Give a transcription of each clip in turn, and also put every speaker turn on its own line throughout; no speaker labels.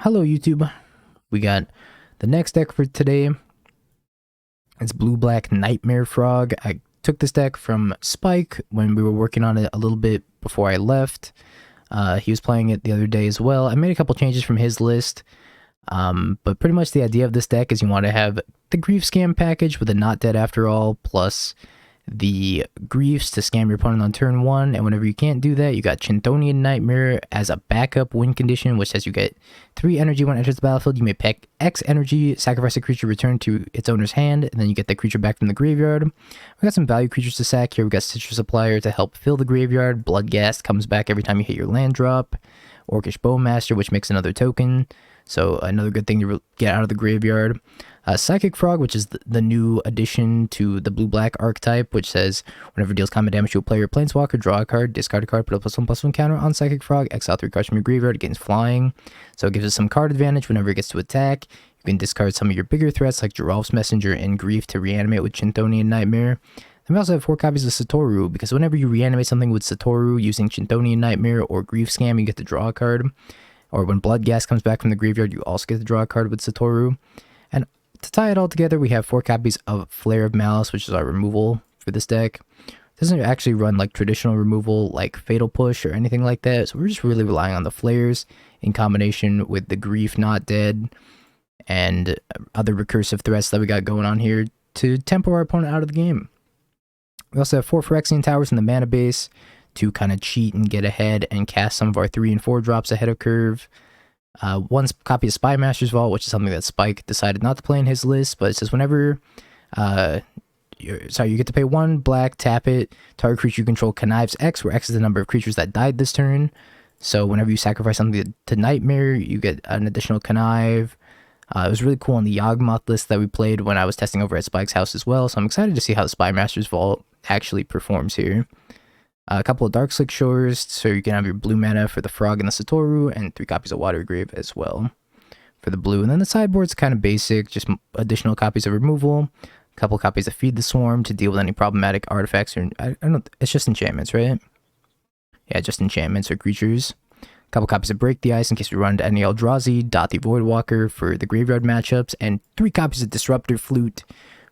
Hello YouTube. We got the next deck for today. It's Blue-Black Nightmare Frog. I took this deck from Spike when we were working on it a little bit before I left. He was playing it the other day as well. I made a couple changes from his list. But pretty much the idea of this deck is you want to have the Grief Scam package with a Not Dead After All, plus the Griefs to scam your opponent on turn 1, and whenever you can't do that, you got Chintonian Nightmare as a backup win condition, which says you get 3 energy when it enters the battlefield. You may pick X energy, sacrifice a creature, return to its owner's hand, and then you get the creature back from the graveyard. We got some value creatures to sack here. We got Citrus Supplier to help fill the graveyard. Bloodghast comes back every time you hit your land drop. Orcish Bowmaster, which makes another token, so another good thing to get out of the graveyard. Psychic Frog, which is the new addition to the blue-black archetype, which says whenever it deals combat damage to a player or planeswalker, draw a card, discard a card, put a +1/+1 counter on Psychic Frog, exile 3 cards from your graveyard against flying. So it gives us some card advantage whenever it gets to attack. You can discard some of your bigger threats like Giralf's Messenger and Grief to reanimate with Chintonian Nightmare. And we also have 4 copies of Satoru, because whenever you reanimate something with Satoru using Chintonian Nightmare or Grief Scam, you get to draw a card. Or when Bloodghast comes back from the graveyard, you also get to draw a card with Satoru. And to tie it all together, we have 4 copies of Flare of Malice, which is our removal for this deck. It doesn't actually run like traditional removal like Fatal Push or anything like that, so we're just really relying on the flares in combination with the Grief Not Dead and other recursive threats that we got going on here to tempo our opponent out of the game. We also have 4 Phyrexian Towers in the mana base to kind of cheat and get ahead and cast some of our 3 and 4 drops ahead of curve. 1 copy of Spy Master's Vault, which is something that Spike decided not to play in his list, but it says whenever, you get to pay 1 black, tap it, target creature you control connives X, where X is the number of creatures that died this turn. So whenever you sacrifice something to Nightmare, you get an additional connive. It was really cool on the Yawgmoth list that we played when I was testing over at Spike's house as well, so I'm excited to see how the Spy Master's Vault actually performs here. A couple of Darkslick Shores, so you can have your blue mana for the Frog and the Satoru, and 3 copies of Watergrave as well for the blue. And then the sideboard's kind of basic, just additional copies of Removal, a couple copies of Feed the Swarm to deal with any problematic artifacts, or I don't know, it's just enchantments, right? Yeah, just enchantments or creatures. A couple copies of Break the Ice in case we run into any Eldrazi, Dot the Voidwalker for the graveyard matchups, and 3 copies of Disruptor Flute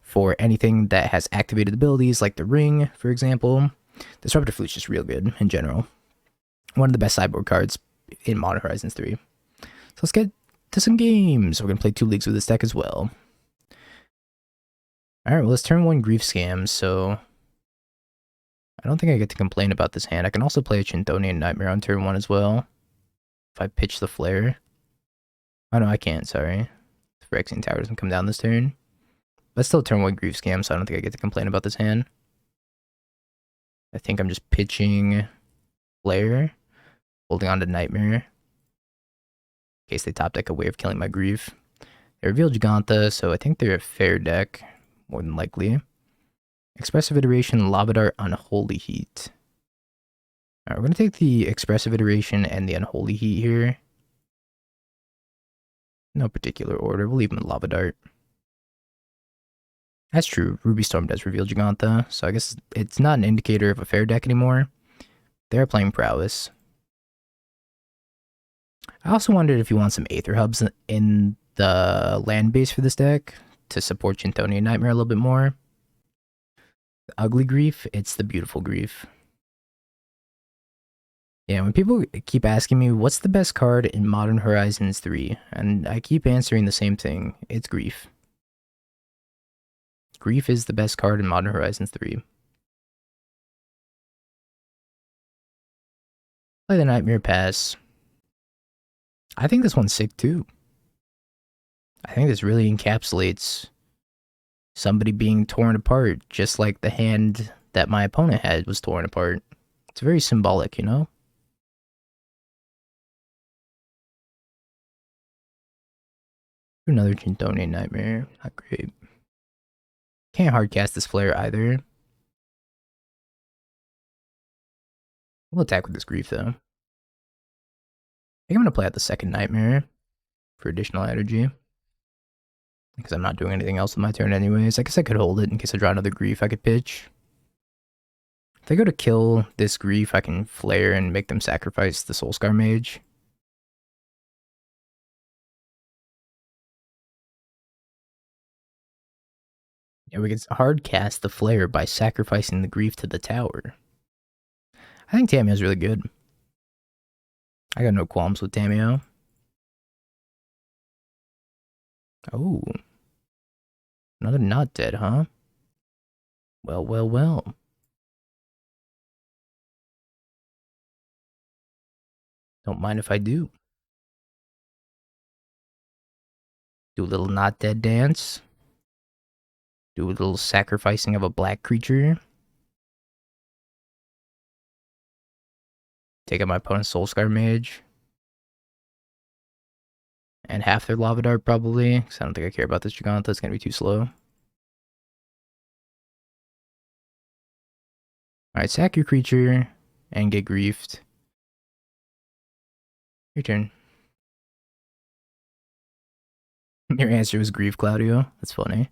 for anything that has activated abilities, like the Ring, for example. Disruptor Flute's just real good in general. One of the best sideboard cards in Modern Horizons 3. So let's get to some games. We're going to play 2 leagues with this deck as well. Alright, well, let's turn 1 Grief Scam, so I don't think I get to complain about this hand. I can also play a Chintonian Nightmare on turn 1 as well, if I pitch the Flare. Oh no, I can't, sorry. The Phyrexian Tower doesn't come down this turn. But still turn 1 Grief Scam, so I don't think I get to complain about this hand. I think I'm just pitching Flare, holding on to Nightmare, in case they top deck a way of killing my Grief. They reveal Giganta, so I think they're a fair deck, more than likely. Expressive Iteration, Lava Dart, Unholy Heat. Alright, we're going to take the Expressive Iteration and the Unholy Heat here. No particular order, we'll leave them with Lava Dart. That's true, Ruby Storm does reveal Giganta, so I guess it's not an indicator of a fair deck anymore. They're playing Prowess. I also wondered if you want some Aether Hubs in the land base for this deck to support Chintonian Nightmare a little bit more. The Ugly Grief, it's the Beautiful Grief. Yeah, when people keep asking me, what's the best card in Modern Horizons 3? And I keep answering the same thing, it's Grief. Grief is the best card in Modern Horizons 3. Play the Nightmare Pass. I think this one's sick too. I think this really encapsulates somebody being torn apart, just like the hand that my opponent had was torn apart. It's very symbolic, you know? Another Chintonian Nightmare, not great. Can't hardcast this Flare either. We'll attack with this Grief though. I think I'm going to play out the second Nightmare for additional energy, because I'm not doing anything else with my turn anyways. I guess I could hold it in case I draw another Grief I could pitch. If I go to kill this Grief, I can Flare and make them sacrifice the Soulscar Mage. And we can hard cast the Flare by sacrificing the Grief to the tower. I think Tamiyo's really good. I got no qualms with Tamiyo. Oh. Another not dead, huh? Well, well, well. Don't mind if I do. Do a little not dead dance. Do a little sacrificing of a black creature. Take out my opponent's Soulscar Mage. And half their Lava Dart, probably. Because I don't think I care about this Giganta. It's going to be too slow. Alright, sack your creature. And get griefed. Your turn. Your answer was grief, Claudio. That's funny.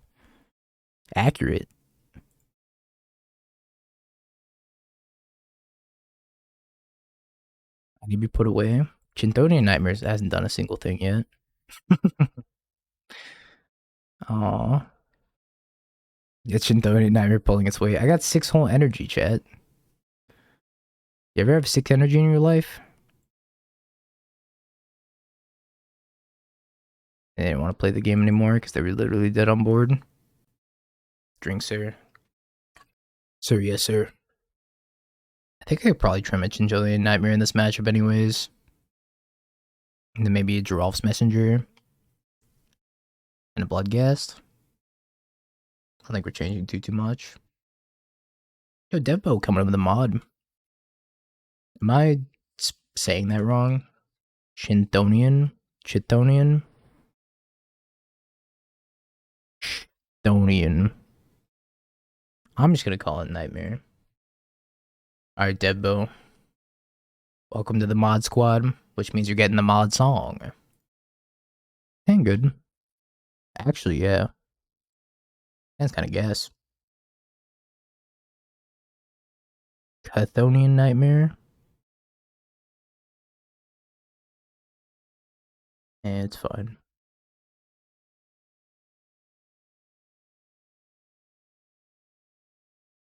Accurate. I need to be put away. Chintonian Nightmares hasn't done a single thing yet. Aww. It's Chintonian Nightmare pulling its weight. I got 6 whole energy, chat. You ever have 6 energy in your life? They didn't want to play the game anymore because they were literally dead on board. Drink, sir. Sir, yes, sir. I think I could probably trim a Chintonian Nightmare in this matchup anyways. And then maybe a Giralf's Messenger. And a Bloodghast. I don't think we're changing too much. Yo, Devbo coming up with a mod. Am I saying that wrong? Chintonian? Chitonian? Chitonian. I'm just gonna call it Nightmare. Alright, Devbo. Welcome to the mod squad, which means you're getting the mod song. Ain't good. Actually, yeah. That's kind of gas. Chthonian Nightmare. It's fine.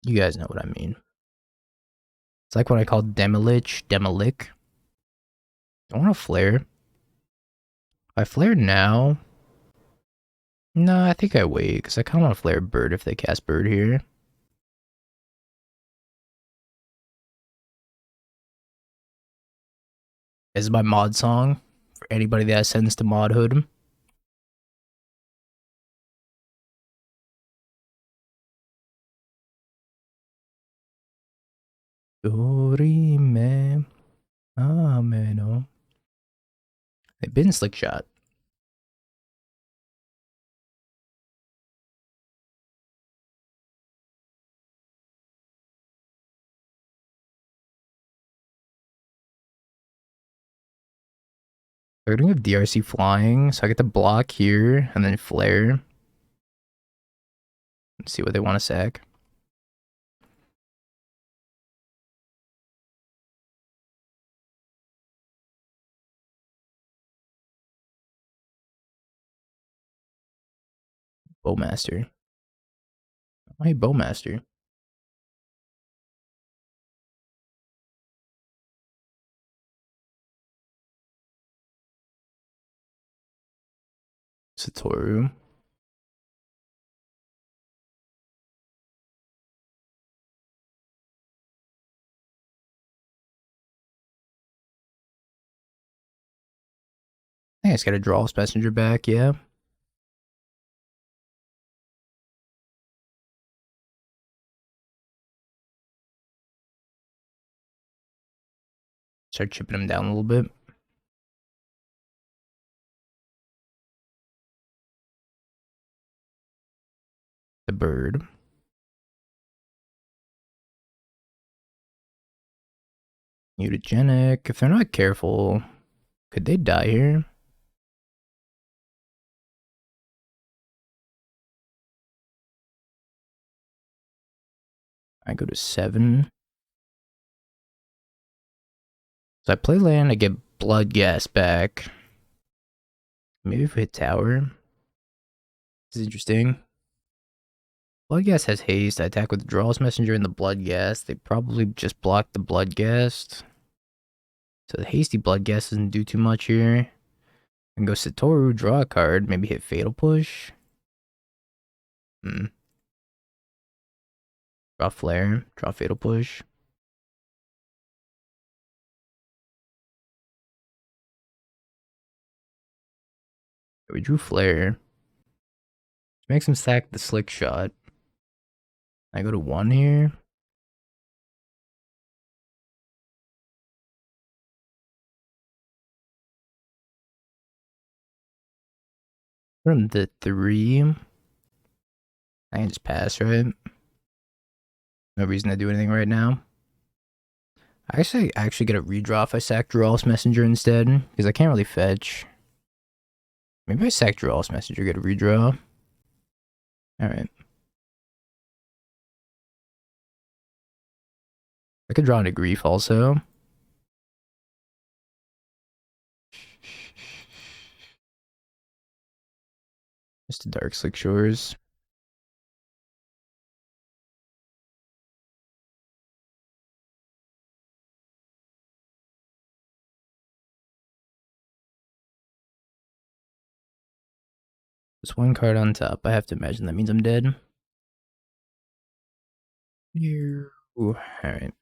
You guys know what I mean. It's like when I called Demolich, Demolic. I want to flare. If I flare now... No, I think I wait, because I kind of want to flare Bird if they cast Bird here. This is my mod song for anybody that sends to Modhood. Dorime. Ameno. They've been Slick Shot. They're gonna have DRC flying, so I get to block here and then flare. Let's see what they want to sack. Bowmaster. Hey, Bowmaster. Satoru. I think I just gotta draw his messenger back, yeah. Start chipping him down a little bit. The bird. Mutagenic. If they're not careful, could they die here? I go to 7. So I play land, I get blood gas back. Maybe if we hit tower. This is interesting. Bloodghast has haste. I attack with the Drawless Messenger and the Bloodghast. They probably just blocked the Bloodghast. So the hasty Bloodghast doesn't do too much here. And go Satoru, draw a card, maybe hit Fatal Push. Draw Flare, draw Fatal Push. We drew Flare. Makes him sack the Slick Shot. I go to 1 here. From the 3. I can just pass, right? No reason to do anything right now. I actually get a redraw if I sack Drawless Messenger instead, because I can't really fetch. Maybe I sack Drawless Messenger, get a redraw. Alright. I could draw into Grief also. Just a Dark Slick Shores. Just 1 card on top. I have to imagine that means I'm dead. Alright.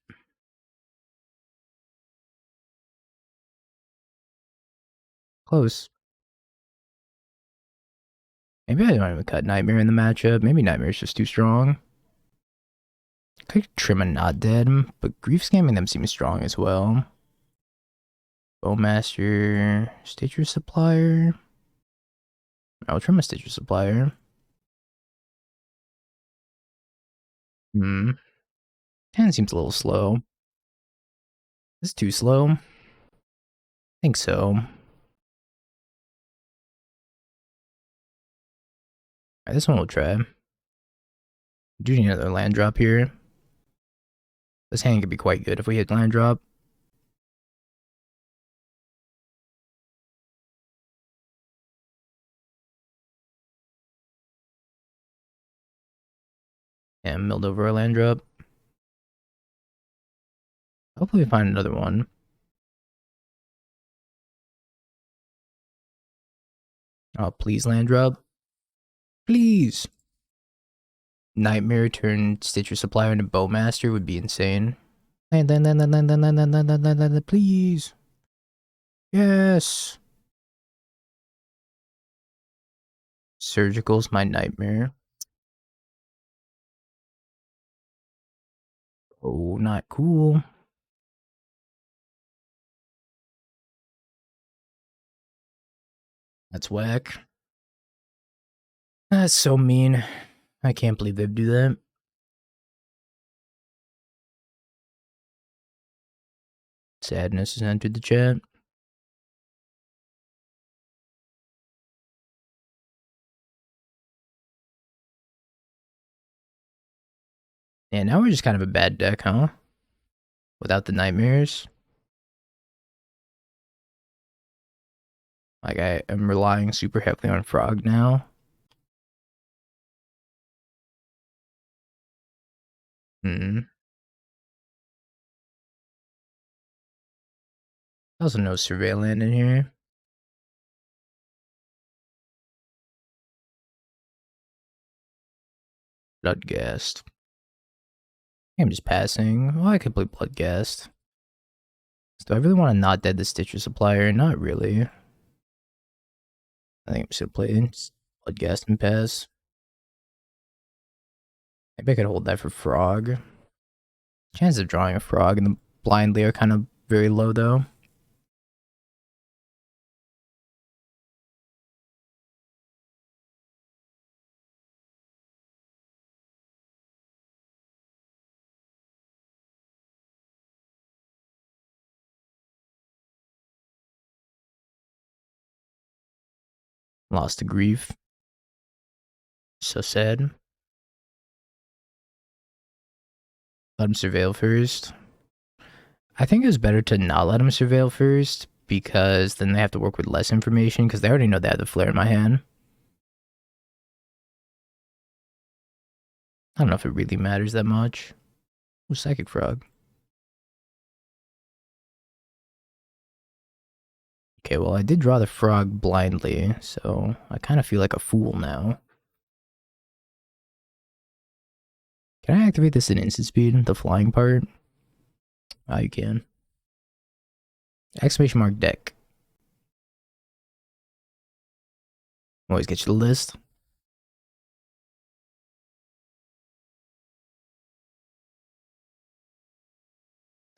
Close. Maybe I don't even cut Nightmare in the matchup. Maybe Nightmare's just too strong. Could trim a Not Dead, but Grief Scamming them seems strong as well. Bowmaster, Stitcher Supplier. I'll trim a Stitcher Supplier. Hand seems a little slow. Is this too slow? I think so. Alright, this one we'll try. Do need another land drop here. This hand could be quite good if we hit land drop. And milled over a land drop. Hopefully we find another one. Oh, please land drop. Please. Nightmare turn Stitcher Supplier into Bowmaster would be insane. Please. Yes. Surgical's my nightmare. Oh, not cool. That's whack. That's so mean. I can't believe they'd do that. Sadness has entered the chat. Yeah, now we're just kind of a bad deck, huh? Without the nightmares. Like, I am relying super heavily on Frog now. Also no Surveillant in here. Bloodghast. I'm just passing. Well, I could play Bloodghast. Do I really want to not dead the Stitcher Supplier? Not really. I think I'm just gonna play Bloodghast and pass. Maybe I could hold that for Frog. Chances of drawing a Frog and the blindly are kind of very low though. Lost to Grief. So sad. Let him surveil first. I think it was better to not let him surveil first, because then they have to work with less information, because they already know they have the flare in my hand. I don't know if it really matters that much. Oh, Psychic Frog. Okay, well, I did draw the frog blindly, so I kind of feel like a fool now. Can I activate this in instant speed, the flying part? Oh, you can. Exclamation mark deck. Always get you the list.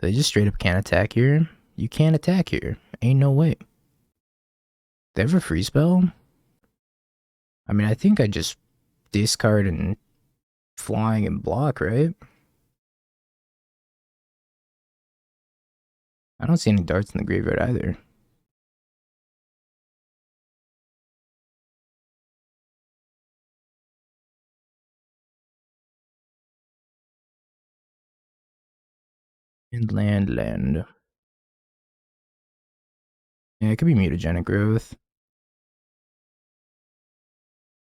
They just straight up can't attack here. You can't attack here. Ain't no way. They have a free spell? I mean, I think I just discard and flying and block, right? I don't see any darts in the graveyard either. And land. Yeah, it could be mutagenic growth.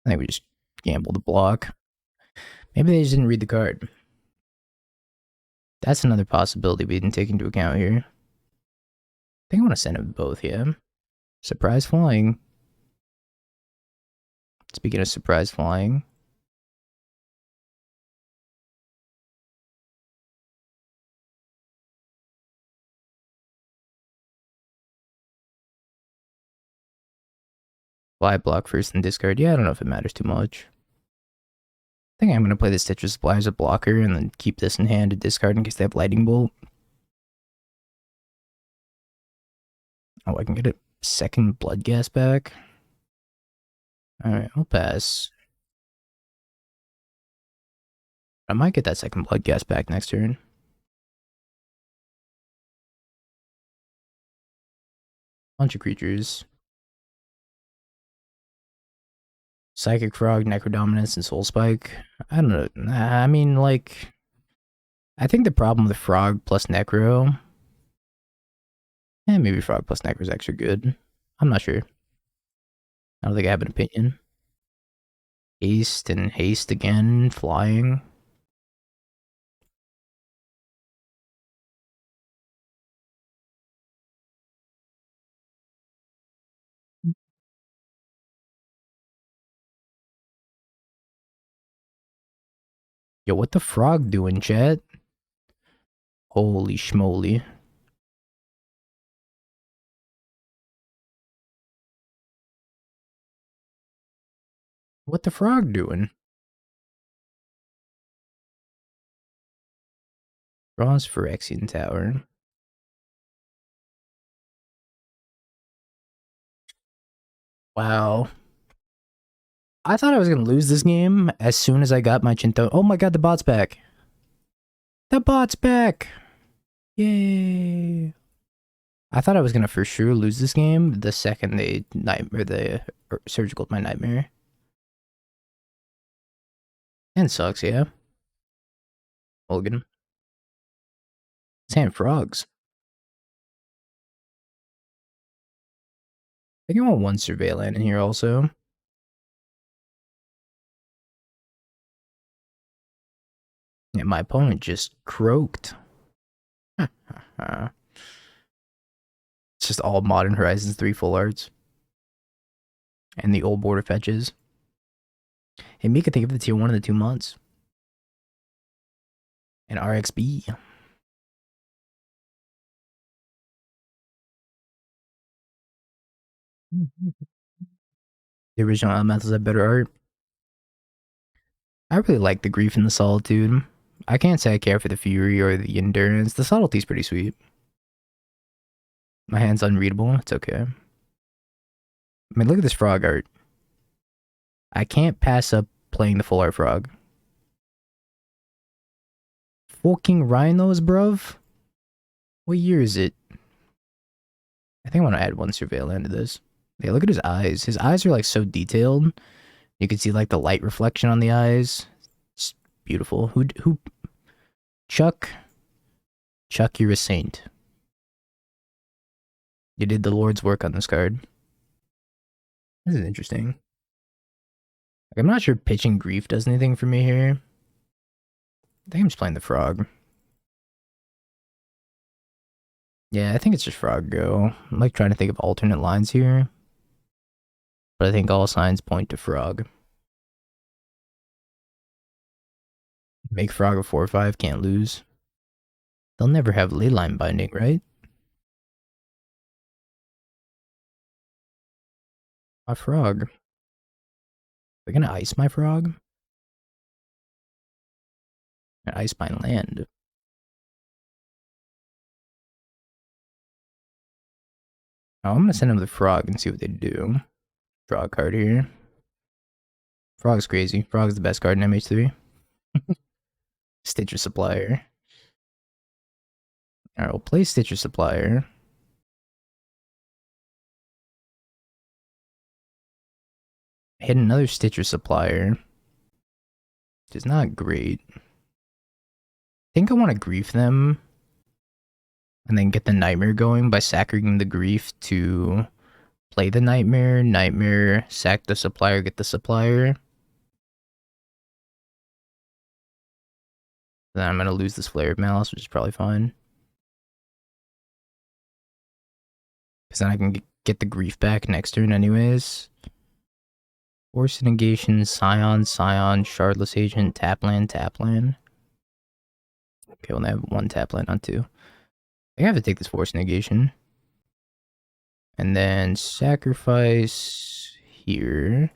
I think we just gamble the block. Maybe they just didn't read the card. That's another possibility we didn't take into account here. I think I want to send them both, yeah. Surprise flying. Speaking of surprise flying. Fly block first and discard. Yeah, I don't know if it matters too much. I think I'm going to play the Stitcher Supply as a blocker and then keep this in hand to discard in case they have Lightning Bolt. Oh, I can get a second Blood Gas back. Alright, I'll pass. I might get that second Blood Gas back next turn. Bunch of creatures. Psychic Frog, Necrodominance, and Soul Spike. I don't know. I mean, like, I think the problem with Frog plus Necro, maybe Frog plus Necro is actually good. I'm not sure. I don't think I have an opinion. Haste and haste again, flying. Yo, what the frog doing, chat? Holy schmoly. What the frog doing? Draws Phyrexian Tower. Wow. I thought I was gonna lose this game as soon as I got my Chinto. Oh my god, the bot's back. The bot's back! Yay! I thought I was gonna for sure lose this game the second they surgical my nightmare. And sucks, yeah. Mulligan. Sand frogs. I think I want one Surveillant in here also. Yeah, my opponent just croaked. It's just all Modern Horizons 3 full arts. And the old border fetches. Hey, Mika, think of the tier 1 in the 2 months. And RXB. The original Elementals have better art. I really like the Grief and the Solitude. I can't say I care for the Fury or the Endurance. The Subtlety's pretty sweet. My hand's unreadable. It's okay. I mean, look at this frog art. I can't pass up playing the full art frog. Fucking rhinos, bruv? What year is it? I think I want to add one Surveillant to this. Yeah, look at his eyes. His eyes are like so detailed. You can see like the light reflection on the eyes. It's beautiful. Who? Chuck, you're a saint. You did the Lord's work on this card. This is interesting. Like, I'm not sure pitching Grief does anything for me here. I think I'm just playing the frog. Yeah, I think it's just frog go. I'm like trying to think of alternate lines here. But I think all signs point to frog. Make frog a 4/5, can't lose. They'll never have leyline binding, right? My frog. They're gonna ice my frog? Ice my land. Oh, I'm gonna send them the frog and see what they do. Draw a card here. Frog's crazy. Frog's the best card in MH3. Stitcher Supplier. Alright, we'll play Stitcher Supplier. Hit another Stitcher Supplier. Which is not great. I think I want to grief them. And then get the Nightmare going by sacking the grief to play the Nightmare. Nightmare, sack the Supplier, get the Supplier. Then I'm going to lose this Flare of Malice, which is probably fine. Because then I can get the grief back next turn anyways. Force Negation, Scion, Shardless Agent, Tapland. Okay, we'll have one Tapland on two. I have to take this Force Negation. And then sacrifice here.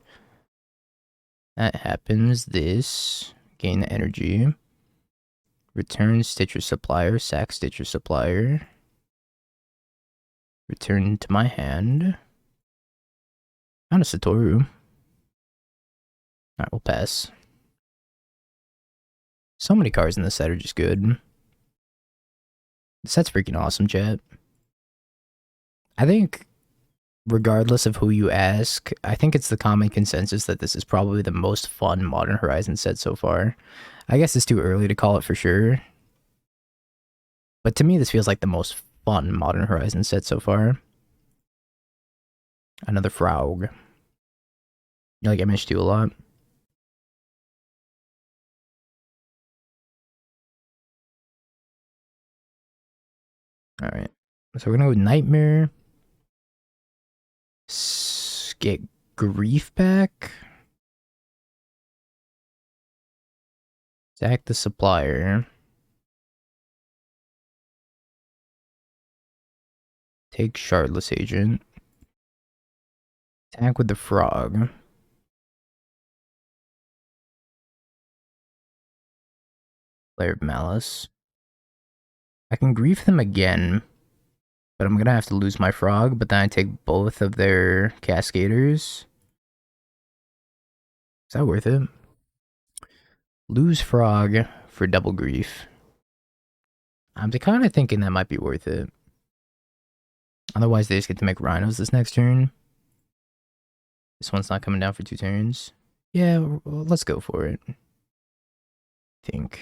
That happens. This. Gain the energy. Return Stitcher Supplier. Sack Stitcher Supplier. Return to my hand. Found a Satoru. Alright, we'll pass. So many cards in this set are just good. This set's freaking awesome, chat. I think, regardless of who you ask, I think it's the common consensus that this is probably the most fun Modern Horizons set so far. I guess it's too early to call it for sure. But to me, this feels like the most fun Modern Horizons set so far. Another frog. You like MH2 a lot? Alright. So we're gonna go Nightmare. Get Grief back. Sack the Supplier. Take Shardless Agent. Attack with the Frog. Flare of Malice. I can grief them again, but I'm gonna have to lose my frog, but then I take both of their cascaders. Is that worth it? Lose frog for double grief. I'm kind of thinking that might be worth it. Otherwise, they just get to make rhinos this next turn. This one's not coming down for 2 turns. Yeah, well, let's go for it. I think.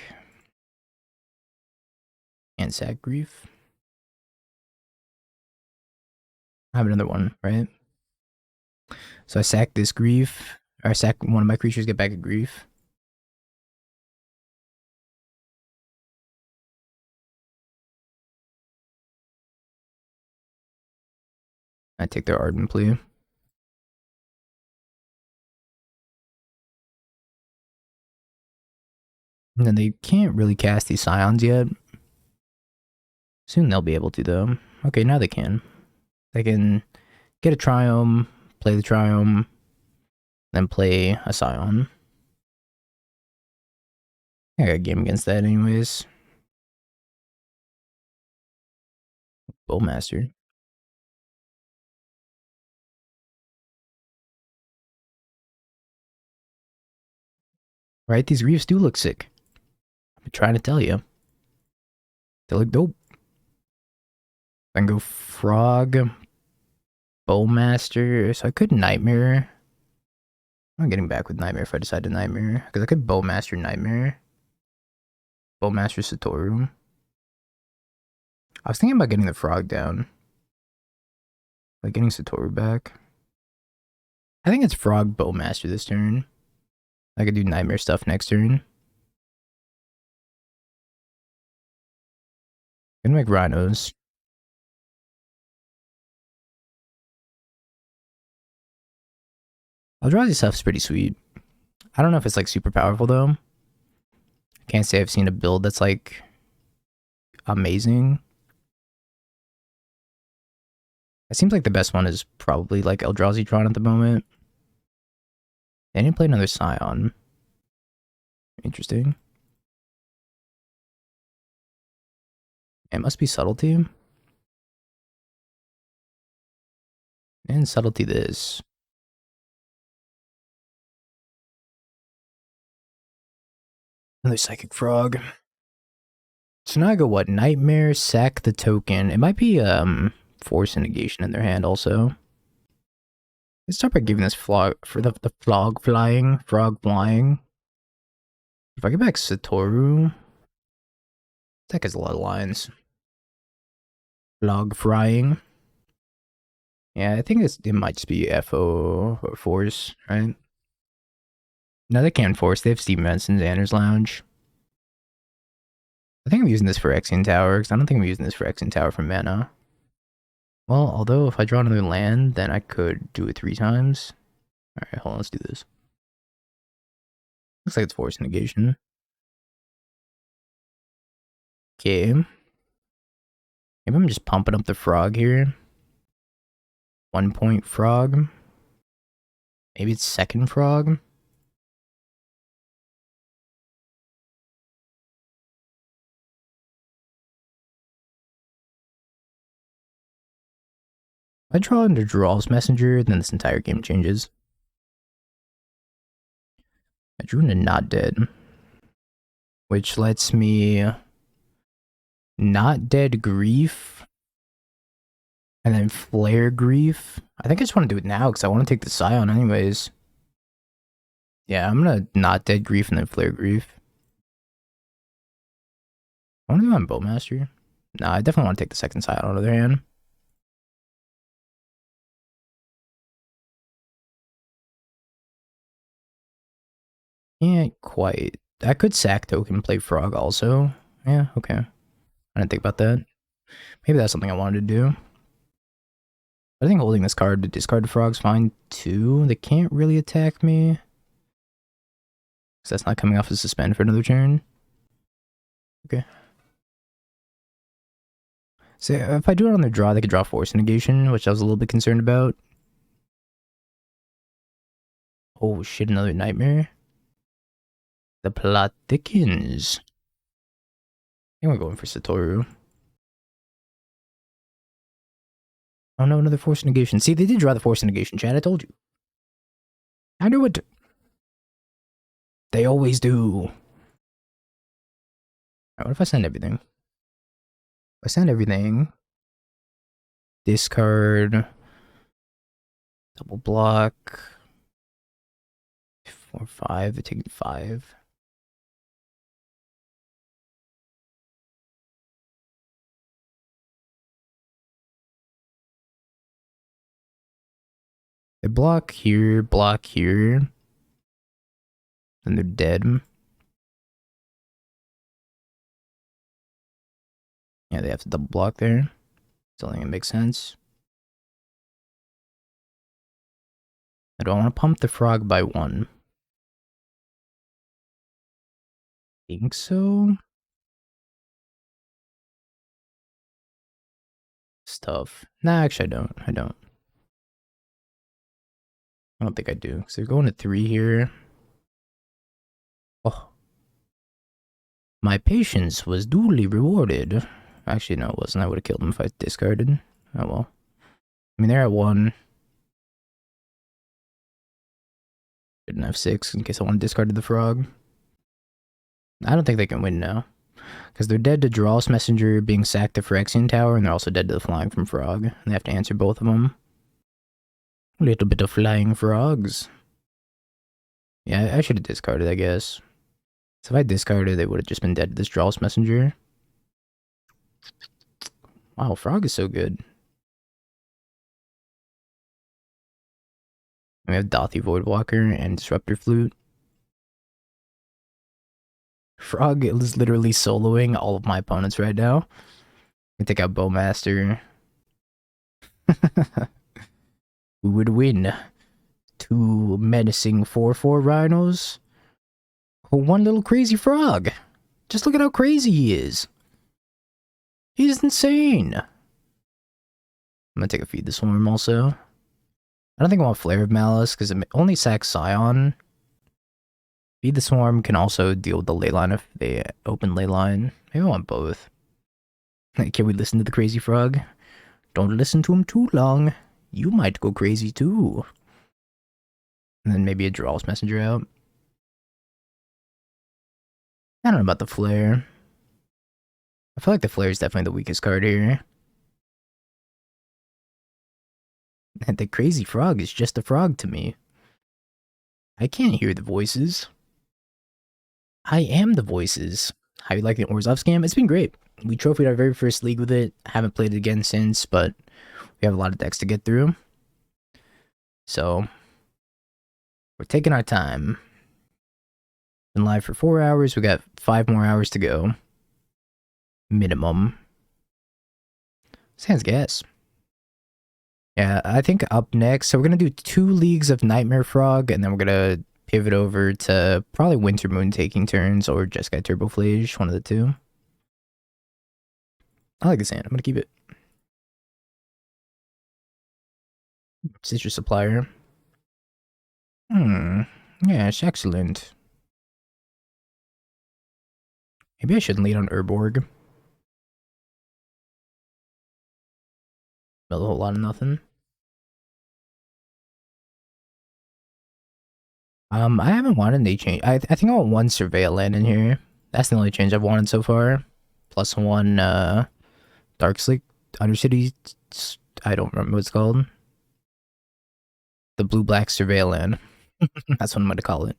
And sack grief. I have another one, right? So I sack this grief, or I sack one of my creatures, get back a grief. I take their Ardent Plea. And then they can't really cast these Scions yet. Soon they'll be able to, though. Okay, now they can. They can get a Triome, play the Triome, then play a Scion. I got a game against that anyways. Bowmaster. Right, these Reefs do look sick. I'm trying to tell you. They look dope. I can go Frog, Bowmaster, so I could Nightmare. I'm getting back with Nightmare if I decide to Nightmare, because I could Bowmaster Nightmare. Bowmaster Satoru. I was thinking about getting the Frog down. Like getting Satoru back. I think it's Frog Bowmaster this turn. I could do Nightmare stuff next turn. Gonna make rhinos. Eldrazi stuff's pretty sweet. I don't know if it's like super powerful though. Can't say I've seen a build that's like amazing. It seems like the best one is probably like Eldrazi Tron at the moment. They didn't play another Scion. Interesting. It must be Subtlety. And Subtlety this. Another Psychic Frog. So now I go what? Nightmare, sack the token. It might be Force and Negation in their hand also. Let's start by giving this frog for the frog flying. If I get back Satoru, that has a lot of lines. Frog frying. Yeah, I think it might just be FO or Force, right? No, they can't Force. They have Steve Manson's Xander's Lounge. I think I'm using this for Exian Tower, because I don't think I'm using this for Exian Tower for mana. Well, although if I draw another land, then I could do it 3 times. Alright, hold on, let's do this. Looks like it's Force Negation. Okay. Maybe I'm just pumping up the frog here. 1 point frog. Maybe it's second frog. I draw under Draw's Messenger, then this entire game changes. I drew into Not Dead, which lets me Not Dead Grief, and then Flare Grief. I think I just want to do it now, because I want to take the Scion anyways. Yeah, I'm gonna Not Dead Grief and then Flare Grief. I want to do it on Bowmaster. Nah, I definitely want to take the second Scion out of their hand. Yeah, quite. I could sack token, play Frog also. Yeah, okay. I didn't think about that. Maybe that's something I wanted to do. I think holding this card to discard the Frog's fine too. They can't really attack me, because that's not coming off a suspend for another turn. Okay. So if I do it on their draw, they could draw Force Negation, which I was a little bit concerned about. Oh shit, another Nightmare. The plot thickens. I think we're going for Satoru. Oh no, another Force Negation. See, they did draw the Force Negation, Chad. I told you. I knew it. They always do. Alright, what if I send everything? If I send everything, discard, double block, 4, 5, they're taking 5. They block here, then they're dead. Yeah, they have to double block there. So I think it makes sense. I don't want to pump the frog by 1. Think so? It's tough. Nah, actually I don't. I don't think I do. So they're going to 3 here. Oh. My patience was duly rewarded. Actually, no, it wasn't. I would have killed him if I discarded. Oh well. I mean, they're at 1. Didn't have 6 in case I want to discard the frog. I don't think they can win now, because they're dead to Draw's Messenger being sacked to Phyrexian Tower, and they're also dead to the Flying from Frog. And they have to answer both of them. A little bit of flying frogs. Yeah, I should have discarded, I guess. So if I discarded, they would have just been dead to this Draw's Messenger. Wow, Frog is so good. And we have Dothy Voidwalker and Disruptor Flute. Frog is literally soloing all of my opponents right now. I take out Bowmaster. Who would win? Two menacing 4/4 rhinos? Or one little crazy frog? Just look at how crazy he is. He's insane. I'm gonna take a Feed the Swarm also. I don't think I want Flare of Malice because it only sacks Scion. Feed the Swarm can also deal with the leyline if they open leyline. Maybe I want both. Can we listen to the crazy frog? Don't listen to him too long. You might go crazy too. And then maybe a Drawl's Messenger out. I don't know about the Flare. I feel like the Flare is definitely the weakest card here. And the crazy frog is just a frog to me. I can't hear the voices. I am the voices. How you like the Orzhov scam? It's been great. We trophied our very first league with it. Haven't played it again since, but we have a lot of decks to get through. So, we're taking our time. Been live for 4 hours. We got 5 more hours to go. Minimum. Sans gas. Yeah, I think up next, so we're going to do 2 leagues of Nightmare Frog, and then we're going to pivot over to probably Winter Moon taking turns, or Jeskai Turboflage, one of the two. I like this hand. I'm going to keep it. Citrus Supplier. Yeah, it's excellent. Maybe I shouldn't lead on Urborg. Build a whole lot of nothing. I haven't wanted any change. I think I want 1 Surveil land in here. That's the only change I've wanted so far. Plus 1 Darksleep Undercity. I don't remember what it's called. The blue-black Surveil land. That's what I'm going to call it.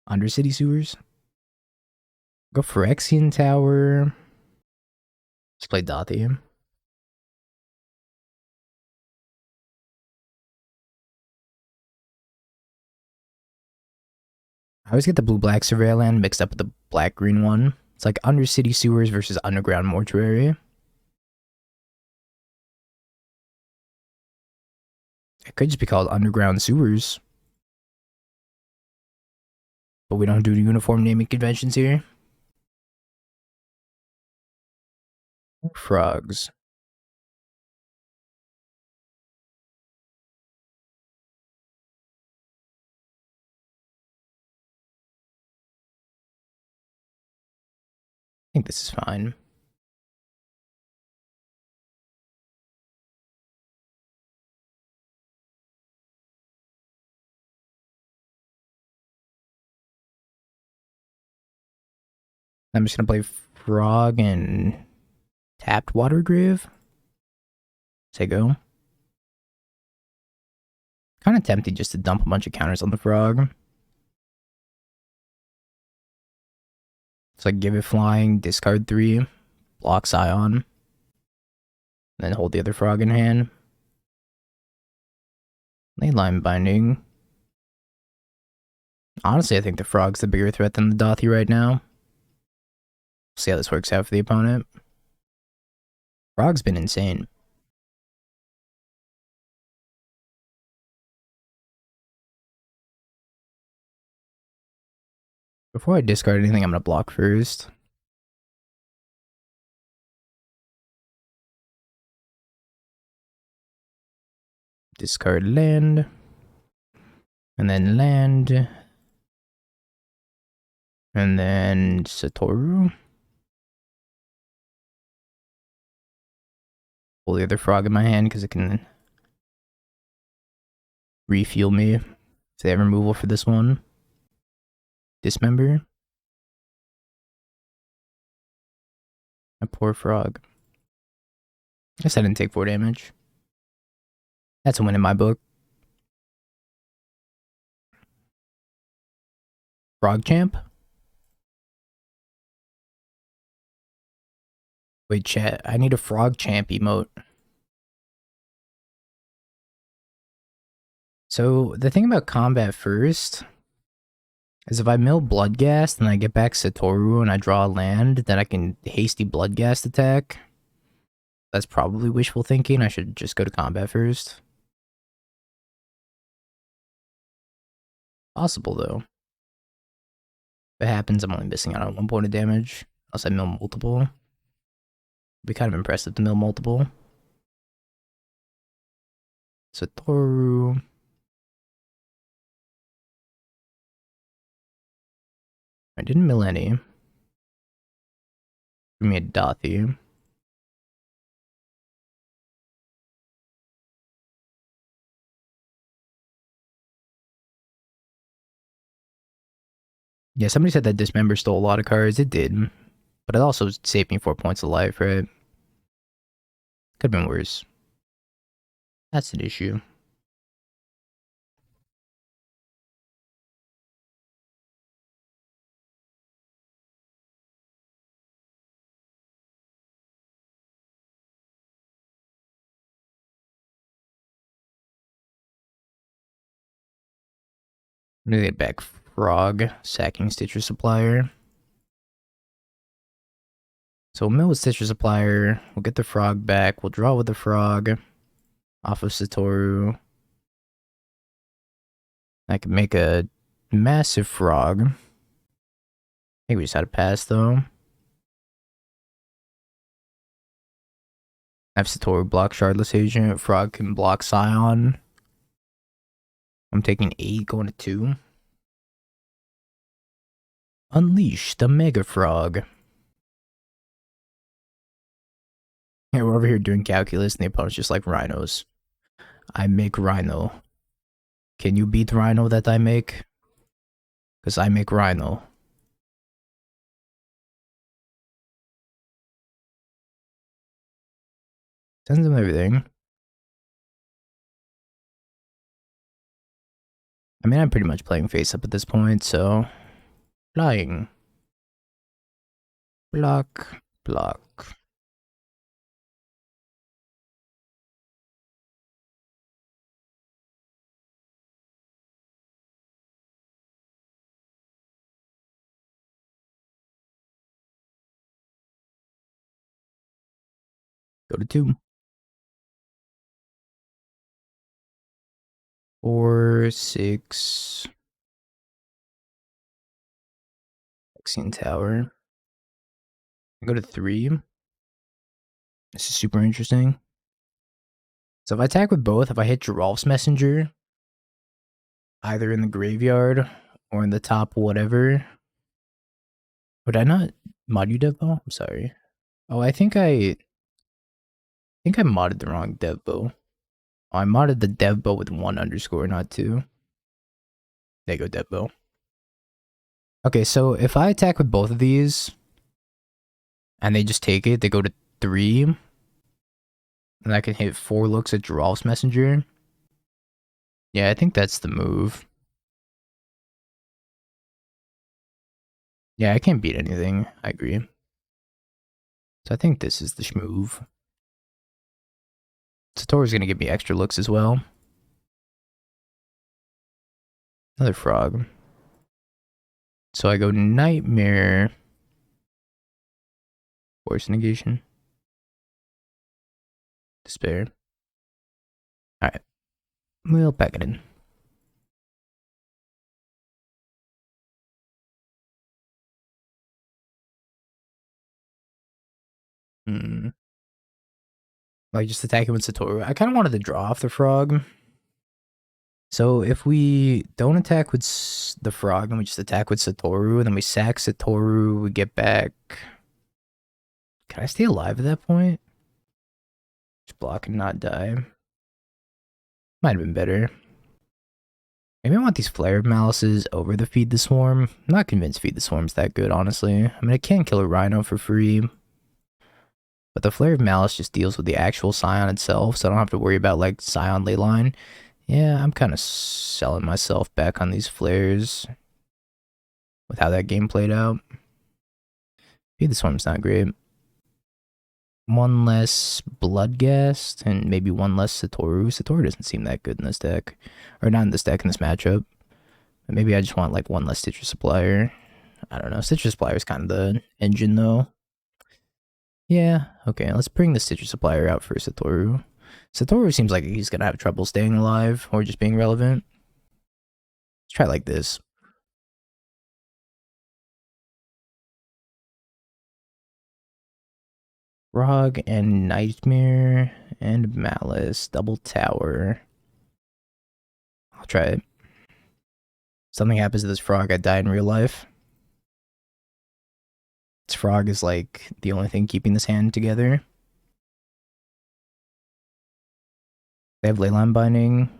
Undercity Sewers. Go Phyrexian Tower. Let's play Dothy. I always get the blue-black Surveil land mixed up with the black-green one. It's like Undercity Sewers versus Underground Mortuary. It could just be called Underground Sewers. But we don't do uniform naming conventions here. Frogs. I think this is fine. I'm just gonna play Frog and tapped Watergrave. Say go. Kind of tempted just to dump a bunch of counters on the Frog. It's like give it flying, discard 3, block Scion, then hold the other Frog in hand. Leyline Binding. Honestly, I think the Frog's the bigger threat than the Dothy right now. See how this works out for the opponent. Frog's been insane. Before I discard anything, I'm going to block first. Discard land. And then land. And then Satoru. Pull the other Frog in my hand because it can refuel me if they have removal for this one. Dismember. A poor Frog. Guess I didn't take 4 damage. That's a win in my book. Frog Champ? Wait, chat. I need a Frog Champ emote. So, the thing about combat first is if I mill Bloodghast and I get back Satoru and I draw a land, then I can hasty Bloodghast attack. That's probably wishful thinking. I should just go to combat first. Possible, though. If it happens, I'm only missing out on 1 point of damage. Unless I mill multiple. It'd be kind of impressive to mill multiple. Satoru. I didn't mill any. Give me a Dathi. Yeah, somebody said that Dismember stole a lot of cards. It did. But it also saved me 4 points of life, right? Could have been worse. That's an issue. I'm gonna get back Frog, sacking Stitcher Supplier. So we'll mill with Stitcher Supplier. We'll get the Frog back. We'll draw with the Frog off of Satoru. I can make a massive Frog. I think we just had to pass though. I have Satoru block Shardless Agent. Frog can block Scion. I'm taking 8, going to 2. Unleash the Mega Frog. Yeah, we're over here doing calculus and the opponent's just like rhinos. I make Rhino. Can you beat Rhino that I make? Because I make Rhino. Sends him everything. I mean, I'm pretty much playing face up at this point, so... Flying. Block. Block. Go to 2. 4, 6. Vaccine Tower. Go to 3. This is super interesting. So if I attack with both, if I hit Giralf's Messenger, either in the graveyard or in the top whatever. Would I not mod you Devbo? I'm sorry. Oh, I think I modded the wrong Devbo. Oh, I modded the Devbo with 1 underscore, not 2. There you go, Devbo. Okay, so if I attack with both of these, and they just take it, they go to 3, and I can hit 4 looks at Giralf's Messenger. Yeah, I think that's the move. Yeah, I can't beat anything. I agree. So I think this is the schmove. Satoru's gonna give me extra looks as well. Another Frog. So I go Nightmare. Force Negation. Despair. Alright. We'll pack it in. Like, just attacking with Satoru. I kind of wanted to draw off the Frog. So if we don't attack with the Frog and we just attack with Satoru, and then we sack Satoru, we get back... Can I stay alive at that point? Just block and not die. Might have been better. Maybe I want these Flare of Malices over the Feed the Swarm. I'm not convinced Feed the Swarm's that good, honestly. I mean, I can kill a Rhino for free. But the Flare of Malice just deals with the actual Scion itself, so I don't have to worry about, like, Scion Leyline. Yeah, I'm kind of selling myself back on these flares with how that game played out. Feed the Swarm's not great. 1 less Bloodghast and maybe 1 less Satoru. Satoru doesn't seem that good in this deck. Or not in this deck, in this matchup. But maybe I just want like 1 less Stitcher Supplier. I don't know. Stitcher Supplier is kind of the engine though. Yeah, okay, let's bring the Stitcher Supplier out for Satoru. Satoru seems like he's gonna have trouble staying alive or just being relevant. Let's try like this. Frog and Nightmare and Malice. Double tower. I'll try it. Something happens to this frog, I die in real life. This frog is like the only thing keeping this hand together. They have Leyline Binding.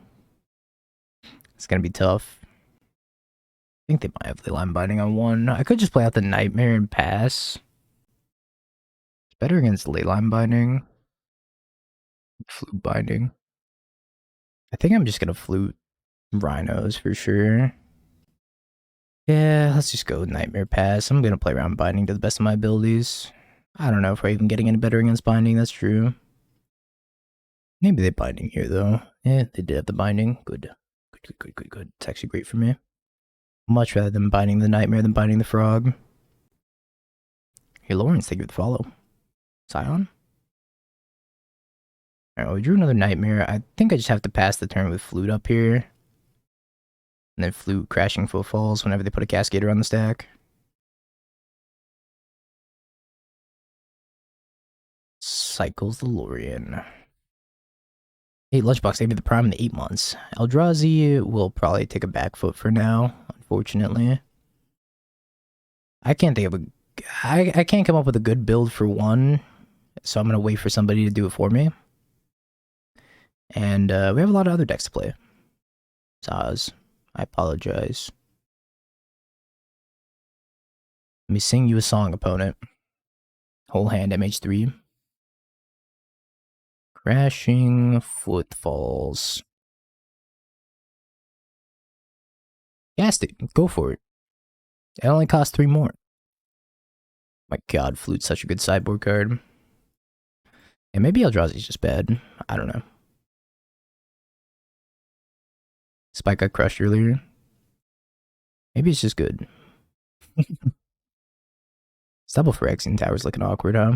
It's gonna be tough. I think they might have Leyline Binding on one. I could just play out the Nightmare and pass. It's better against Leyline Binding. Flute Binding. I think I'm just gonna flute Rhinos for sure. Yeah, let's just go Nightmare Pass. I'm gonna play around Binding to the best of my abilities. I don't know if we're even getting any better against Binding, that's true. Maybe they're Binding here though. Yeah, they did have the Binding. Good. Good. It's actually great for me. Much rather than Binding the Nightmare than Binding the Frog. Hey Lawrence, thank you for the follow. Scion? Alright, well, we drew another Nightmare. I think I just have to pass the turn with Flute up here. And then Flute crashing Footfalls whenever they put a Cascader on the stack. Cycles the Lorien. Hey, Lunchbox, they the Prime in the 8 months. Eldrazi will probably take a back foot for now, unfortunately. I can't think of a... I can't come up with a good build for one, so I'm going to wait for somebody to do it for me. And we have a lot of other decks to play. Zaz, I apologize. Let me sing you a song, opponent. Whole hand MH3. Crashing Footfalls. Cast it. Go for it. It only costs 3 more. My god, Flute's such a good sideboard card. And maybe Eldrazi's just bad. I don't know. Spike got crushed earlier. Maybe it's just good. Double Phyrexian Tower's looking awkward, huh?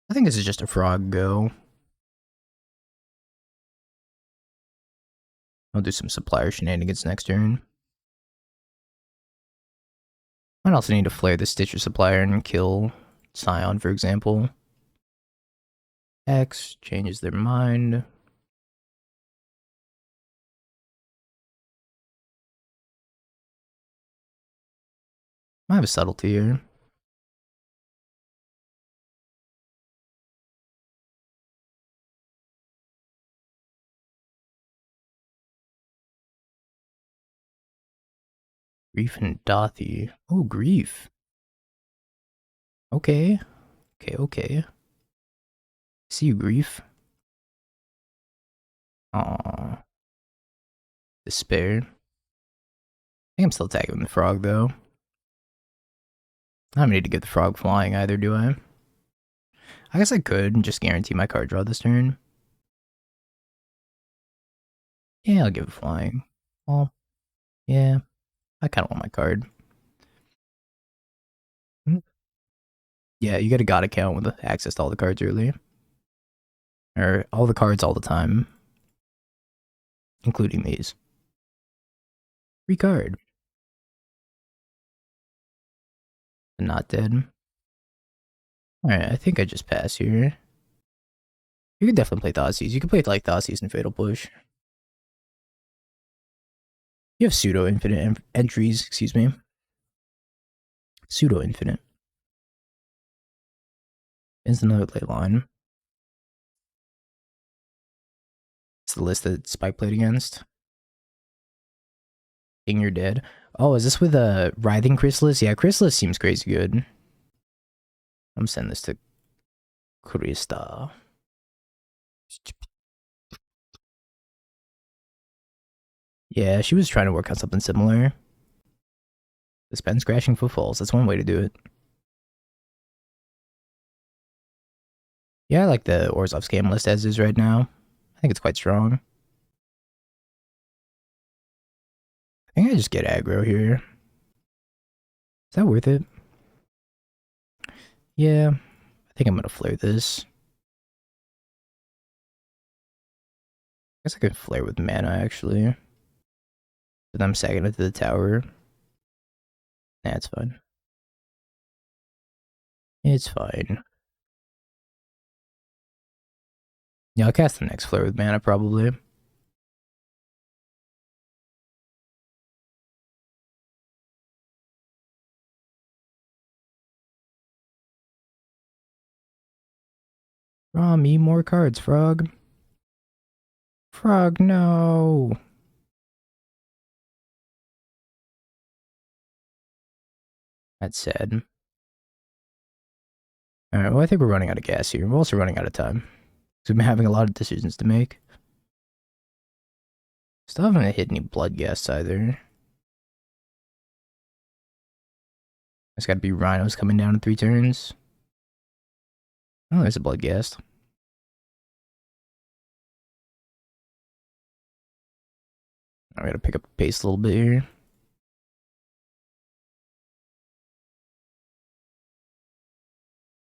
I think this is just a frog go. I'll do some supplier shenanigans next turn. Might also need to flare the Stitcher Supplier and kill Scion, for example. X changes their mind. Might have a subtlety here. Grief and Dothy. Oh, Grief. Okay. Okay. See you, Grief. Aww. Despair. I think I'm still tagging the frog, though. I don't need to get the frog flying either, do I? I guess I could and just guarantee my card draw this turn. Yeah, I'll give it flying. Well, yeah. I kind of want my card. Yeah, you get a god account with access to all the cards early. Or all the cards all the time. Including these. Free card. Not dead. Alright, I think I just pass here. You could definitely play Thoughtseize. You could play like Thoughtseize and Fatal Push. You have pseudo-infinite entries, excuse me. Pseudo-infinite. Is another ley line. It's the list that Spike played against. King, you're dead. Oh, is this with a Writhing Chrysalis? Yeah, Chrysalis seems crazy good. I'm sending this to Krista. Yeah, she was trying to work on something similar. Dispense Crashing Footfalls. That's one way to do it. Yeah, I like the Orzhov scam list as is right now. I think it's quite strong. I think I just get aggro here. Is that worth it? Yeah, I think I'm gonna flare this. I guess I could flare with mana, actually. But I'm sacking it to the tower. Nah, it's fine. It's fine. Yeah, I'll cast the next flare with mana, probably. Draw me more cards, Frog. Frog, no! That's sad. Alright, well, I think we're running out of gas here. We're also running out of time. So we've been having a lot of decisions to make. Still haven't hit any blood gas either. There's gotta be rhinos coming down in 3 turns. Oh, there's a blood gas. I gotta pick up the pace a little bit here.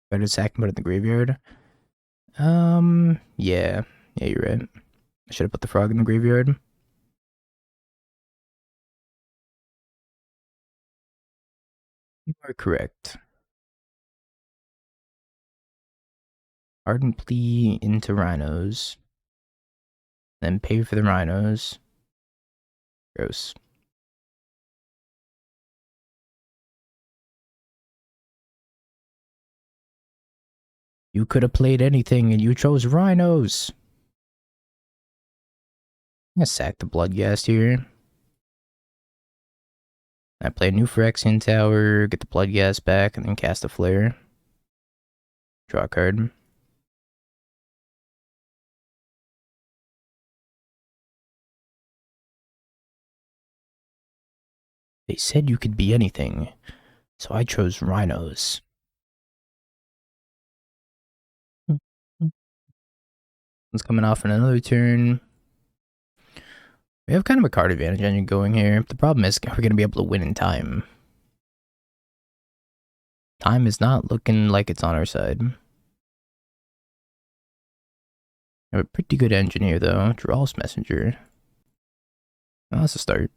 Better sack and put it in the graveyard. Yeah. Yeah, you're right. I should have put the frog in the graveyard. You are correct. Ardent Plea into rhinos. Then pay for the rhinos. Gross. You could have played anything and you chose rhinos. I'm gonna sack the Bloodghast here. I play a new Phyrexian Tower, get the Bloodghast back, and then cast a Flare. Draw a card. They said you could be anything, so I chose rhinos. It's coming off in another turn. We have kind of a card advantage engine going here. The problem is, we're going to be able to win in time. Time is not looking like it's on our side. We have a pretty good engine here, though. Draw's Messenger. Well, that's a start.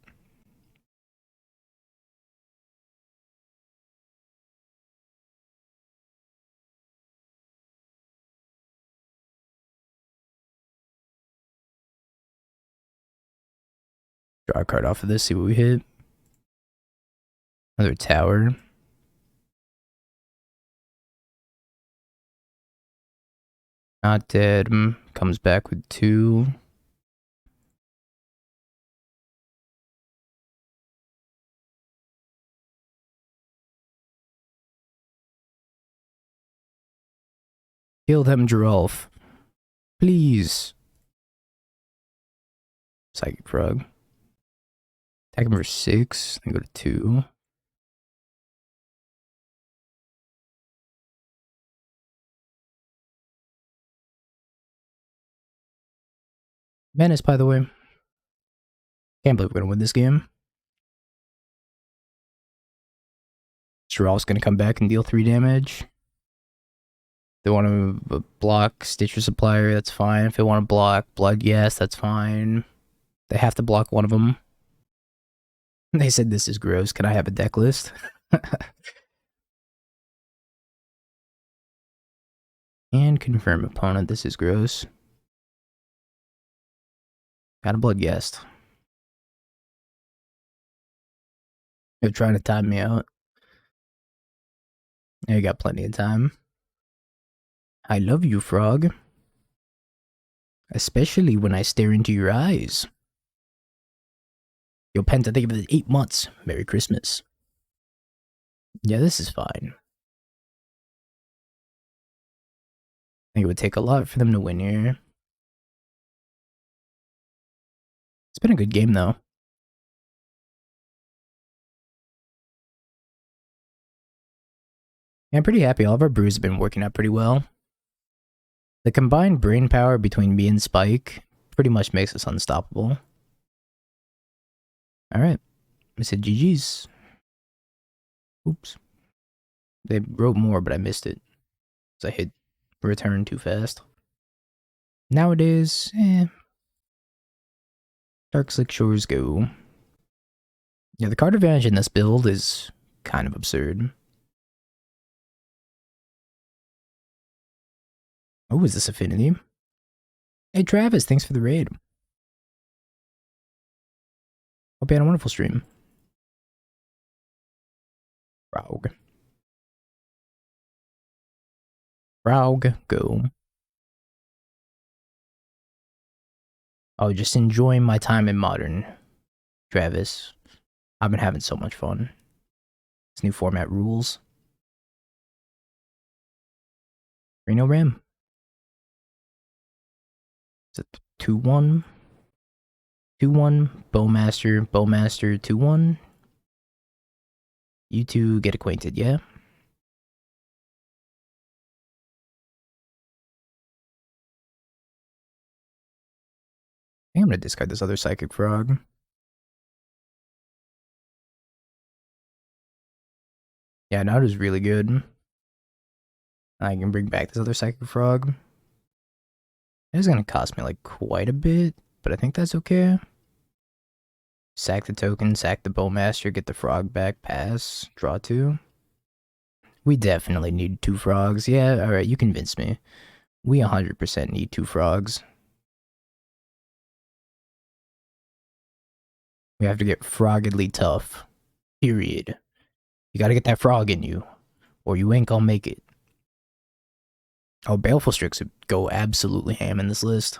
Draw a card off of this, see what we hit. Another tower. Not dead. Comes back with 2. Kill them, Giralf. Please. Psychic Frog. Attack him for 6. Then go to 2. Menace, by the way. Can't believe we're gonna win this game. Giralf's gonna come back and deal 3 damage. If they want to block Stitcher Supplier, that's fine. If they want to block Bloodghast, that's fine. They have to block one of them. They said this is gross. Can I have a deck list? And confirm opponent. This is gross. Got a Bloodghast. They're trying to time me out. You got plenty of time. I love you, Frog. Especially when I stare into your eyes. Yo, Penta, thank you for the 8 months. Merry Christmas. Yeah, this is fine. I think it would take a lot for them to win here. It's been a good game, though. Yeah, I'm pretty happy. All of our brews have been working out pretty well. The combined brain power between me and Spike pretty much makes us unstoppable. Alright. I said GG's. Oops. They wrote more, but I missed it. So I hit return too fast. Nowadays, Dark Slick Shores go. Yeah, the card advantage in this build is kind of absurd. Oh, is this Affinity? Hey Travis, thanks for the raid. Hope you had a wonderful stream. Frog. Frog, go. Oh, just enjoying my time in Modern, Travis. I've been having so much fun. This new format rules. Reno Ram. Is it 2-1? 2-1, Bowmaster, Bowmaster, 2-1. You two get acquainted, yeah? I think I'm gonna discard this other Psychic Frog. Yeah, now it is really good. I can bring back this other Psychic Frog. It is gonna cost me like quite a bit, but I think that's okay. Sack the token, sack the Bowmaster, get the frog back, pass, draw 2. We definitely need 2 frogs. Yeah, alright, you convinced me. We 100% need 2 frogs. We have to get froggedly tough. Period. You gotta get that frog in you, or you ain't gonna make it. Oh, Baleful Strix would go absolutely ham in this list.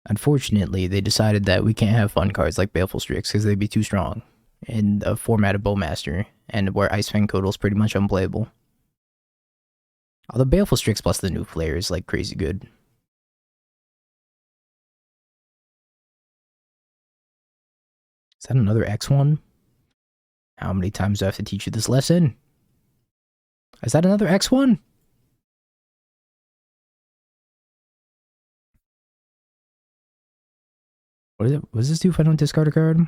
Unfortunately, they decided that we can't have fun cards like Baleful Strix because they'd be too strong in the format of Bowmaster, and where Icefang Codal is pretty much unplayable. Although Baleful Strix plus the new player is like crazy good. Is that another X1? How many times do I have to teach you this lesson? Is that another X1? What is it? What does this do if I don't discard a card?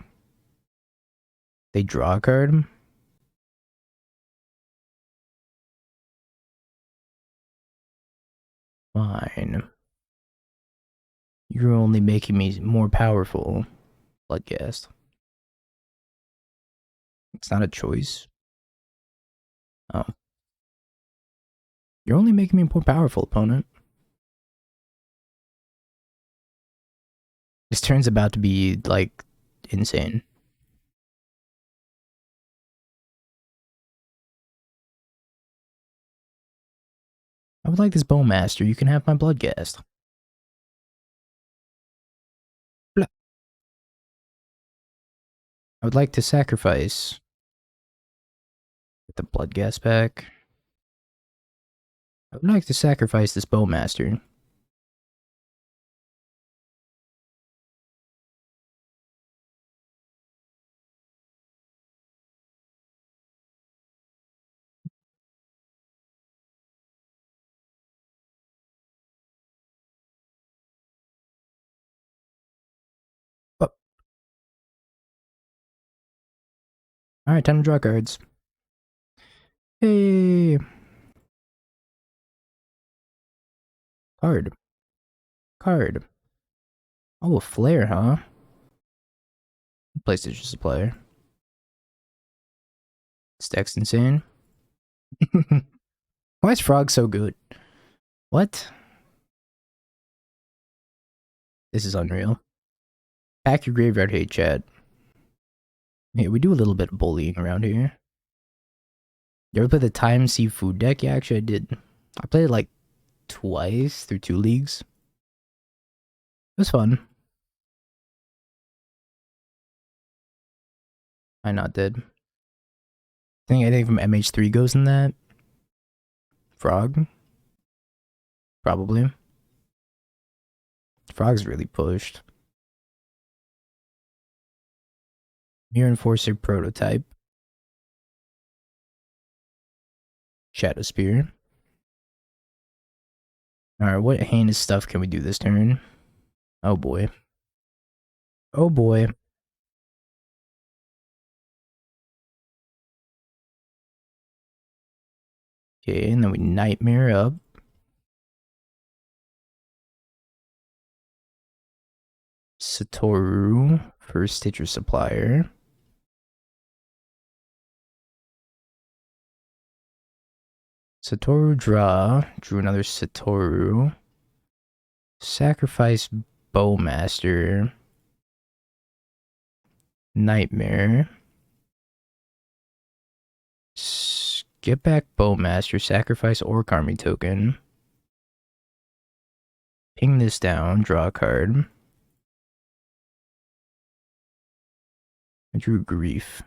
They draw a card? Fine. You're only making me more powerful, Bloodcast. It's not a choice. Oh. You're only making me more powerful, opponent. This turn's about to be, like, insane. I would like this Bowmaster. You can have my Bloodcast. Blah. I would like to sacrifice. Get the Bloodcast back. I would like to sacrifice this Bowmaster. Oh. Alright, time to draw cards. Hey! Card. Card. Oh, a flare, huh? PlayStation Supplier. Stack's insane. Why is Frog so good? What? This is unreal. Pack your graveyard hate, chat. Yeah, we do a little bit of bullying around here. You ever play the Time Seafood deck? Yeah, actually I did. I played it like twice through 2 leagues. It was fun. I not did. Think anything from MH3 goes in that? Frog? Probably. Frog's really pushed. Mirror Enforcer prototype. Shadow Spear. Alright, what heinous stuff can we do this turn? Oh boy. Oh boy. Okay, and then we Nightmare up. Satoru for Stitcher Supplier. Satoru drew another Satoru. Sacrifice Bowmaster. Nightmare. Get back Bowmaster, sacrifice Orc Army token. Ping this down, draw a card. I drew Grief.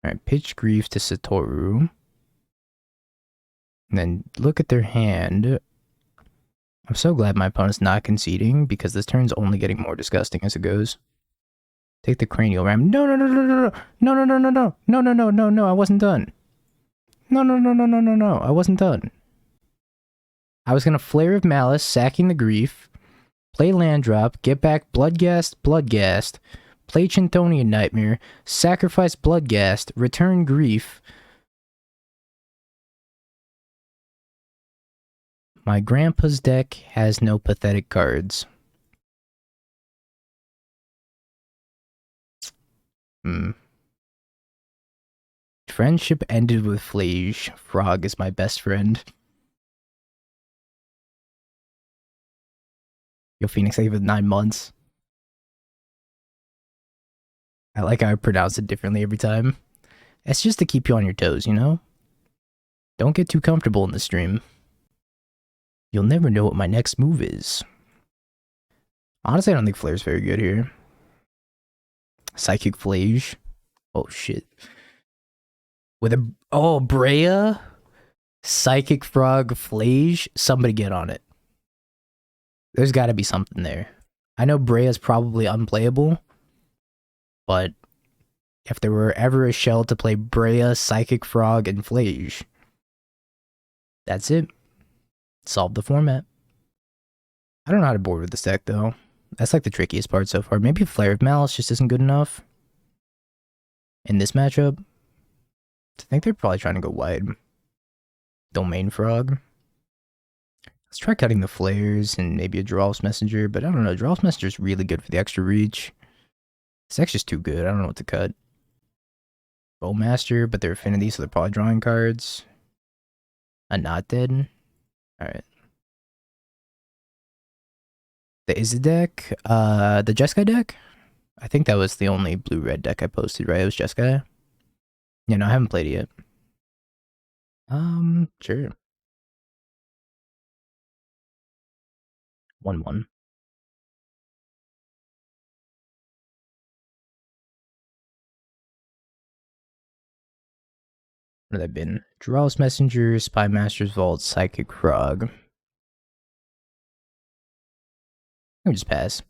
Alright, pitch Grief to Satoru. And then look at their hand. I'm so glad my opponent's not conceding because this turn's only getting more disgusting as it goes. Take the Cranial Ram. No, no, no, no, no, no, no, no, no, no, no, no, no, no, no, I wasn't done. No, no, no, no, no, no, no, I wasn't done. I was gonna Flare of Malice, sacking the Grief, play land drop, get back Bloodghast, play Chintonian Nightmare, sacrifice Bloodghast, return Grief. My grandpa's deck has no pathetic cards. Friendship ended with Flage. Frog is my best friend. Yo, Phoenix, I give it 9 months. I like how I pronounce it differently every time. It's just to keep you on your toes, you know? Don't get too comfortable in the stream. You'll never know what my next move is. Honestly, I don't think Flare's very good here. Psychic Flage. Oh, shit. With a... Oh, Brea? Psychic Frog Flage? Somebody get on it. There's gotta be something there. I know Brea's probably unplayable, but if there were ever a shell to play Brea, Psychic Frog, and Flage, that's it. Solve the format. I don't know how to board with this deck, though. That's like the trickiest part so far. Maybe Flare of Malice just isn't good enough in this matchup. I think they're probably trying to go wide. Domain Frog. Let's try cutting the flares and maybe a Drawless Messenger, but I don't know. Drawless Messenger is really good for the extra reach. This deck's just too good. I don't know what to cut. Bowmaster, but they're affinity, so they're probably drawing cards. A Not Dead. Alright. The Izzy deck? The Jeskai deck? I think that was the only blue-red deck I posted, right? It was Jeskai? Yeah, no, I haven't played it yet. Sure. 1-1. What have they been? Drawless Messenger, Spy Master's Vault, Psychic Frog. I'll just pass.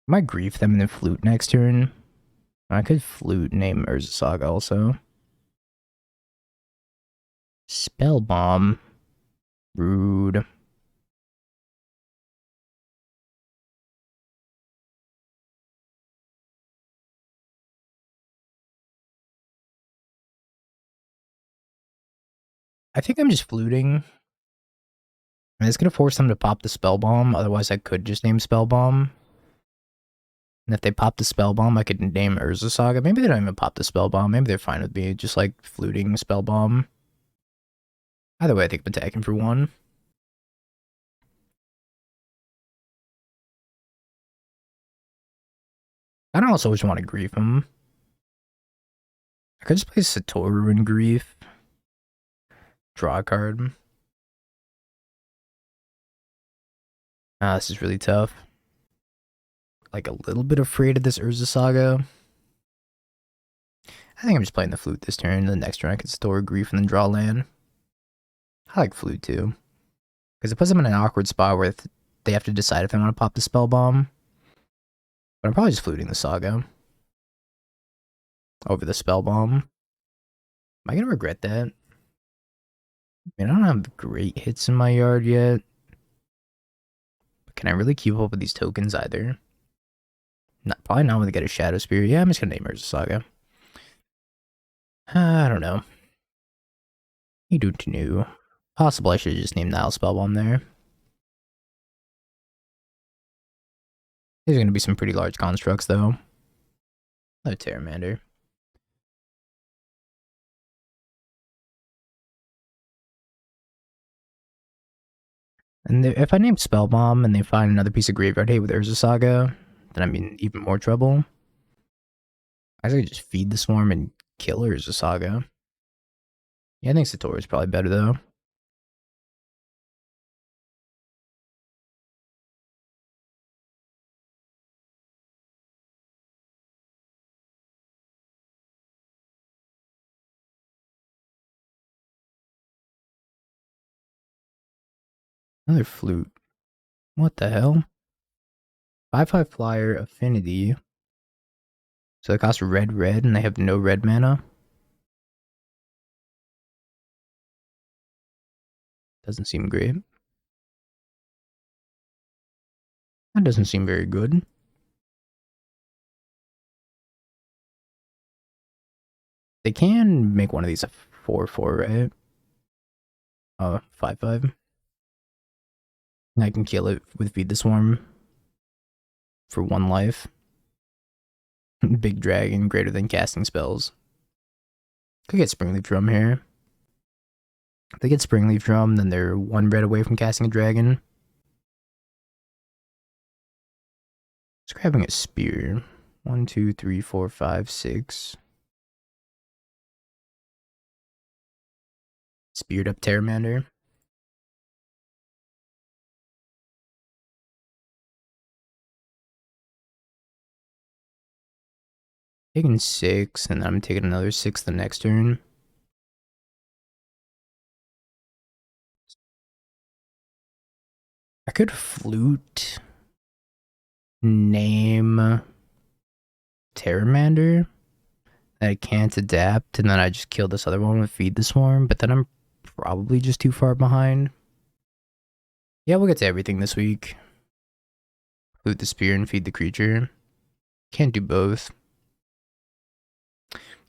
Might Grief them and then Flute next turn. I could Flute name Urza Saga also. Spell Bomb. Rude. I think I'm just fluting. I mean, it's gonna force them to pop the Spell Bomb, otherwise I could just name Spell Bomb. And if they pop the Spell Bomb, I could name Urza Saga. Maybe they don't even pop the Spell Bomb. Maybe they're fine with me just like fluting Spell Bomb. Either way, I think I'm attacking for 1. I don't also just want to Grief him. I could just play Satoru and Grief. Draw a card. Ah, this is really tough. Like a little bit afraid of this Urza Saga. I think I'm just playing the Flute this turn. The next turn I can Satoru Grief and then draw land. I like Flute too. Because it puts them in an awkward spot where they have to decide if they want to pop the Spell Bomb. But I'm probably just Fluting the Saga. Over the Spell Bomb. Am I going to regret that? I mean, I don't have great hits in my yard yet. But can I really keep up with these tokens either? Probably not when they get a Shadow Spear. Yeah, I'm just going to name Urza Saga. I don't know. You don't know. Possible I should have just named Nile Spellbomb there. There's going to be some pretty large constructs, though. Another Terramander. And if I name Spellbomb and they find another piece of graveyard hate with Urza Saga, then I'm in even more trouble. I could just feed the Swarm and kill Urza Saga. Yeah, I think Sator is probably better, though. Another Flute. What the hell? 5/5 flyer affinity. So they cost red and they have no red mana? Doesn't seem great. That doesn't seem very good. They can make one of these a 4/4, right? 5/5. I can kill it with Feed the Swarm for 1 life. Big dragon, greater than casting spells. Could get Springleaf Drum here. If they get Springleaf Drum, then they're 1 red away from casting a dragon. Just grabbing a spear. 1, 2, 3, 4, 5, 6. Speared up Terramander. Taking 6, and then I'm taking another 6 the next turn. I could flute. Name Terramander that I can't adapt, and then I just kill this other one with Feed the Swarm, but then I'm probably just too far behind. Yeah, we'll get to everything this week. Flute the spear and feed the creature. Can't do both.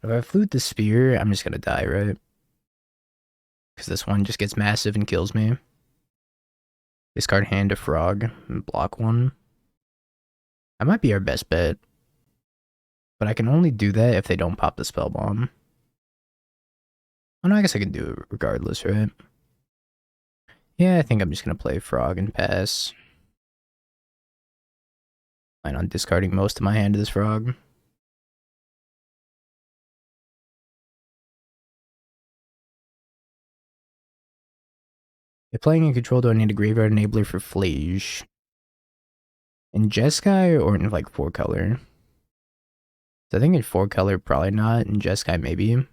If I flute the spear, I'm just gonna die, right? Because this one just gets massive and kills me. Discard hand to frog and block 1. That might be our best bet. But I can only do that if they don't pop the spell bomb. Oh no, I guess I can do it regardless, right? Yeah, I think I'm just gonna play frog and pass. Plan on discarding most of my hand to this frog. If playing in control, do I need a graveyard enabler for Flage? In Jeskai or in like 4-color? So I think in 4-color, probably not. In Jeskai, maybe.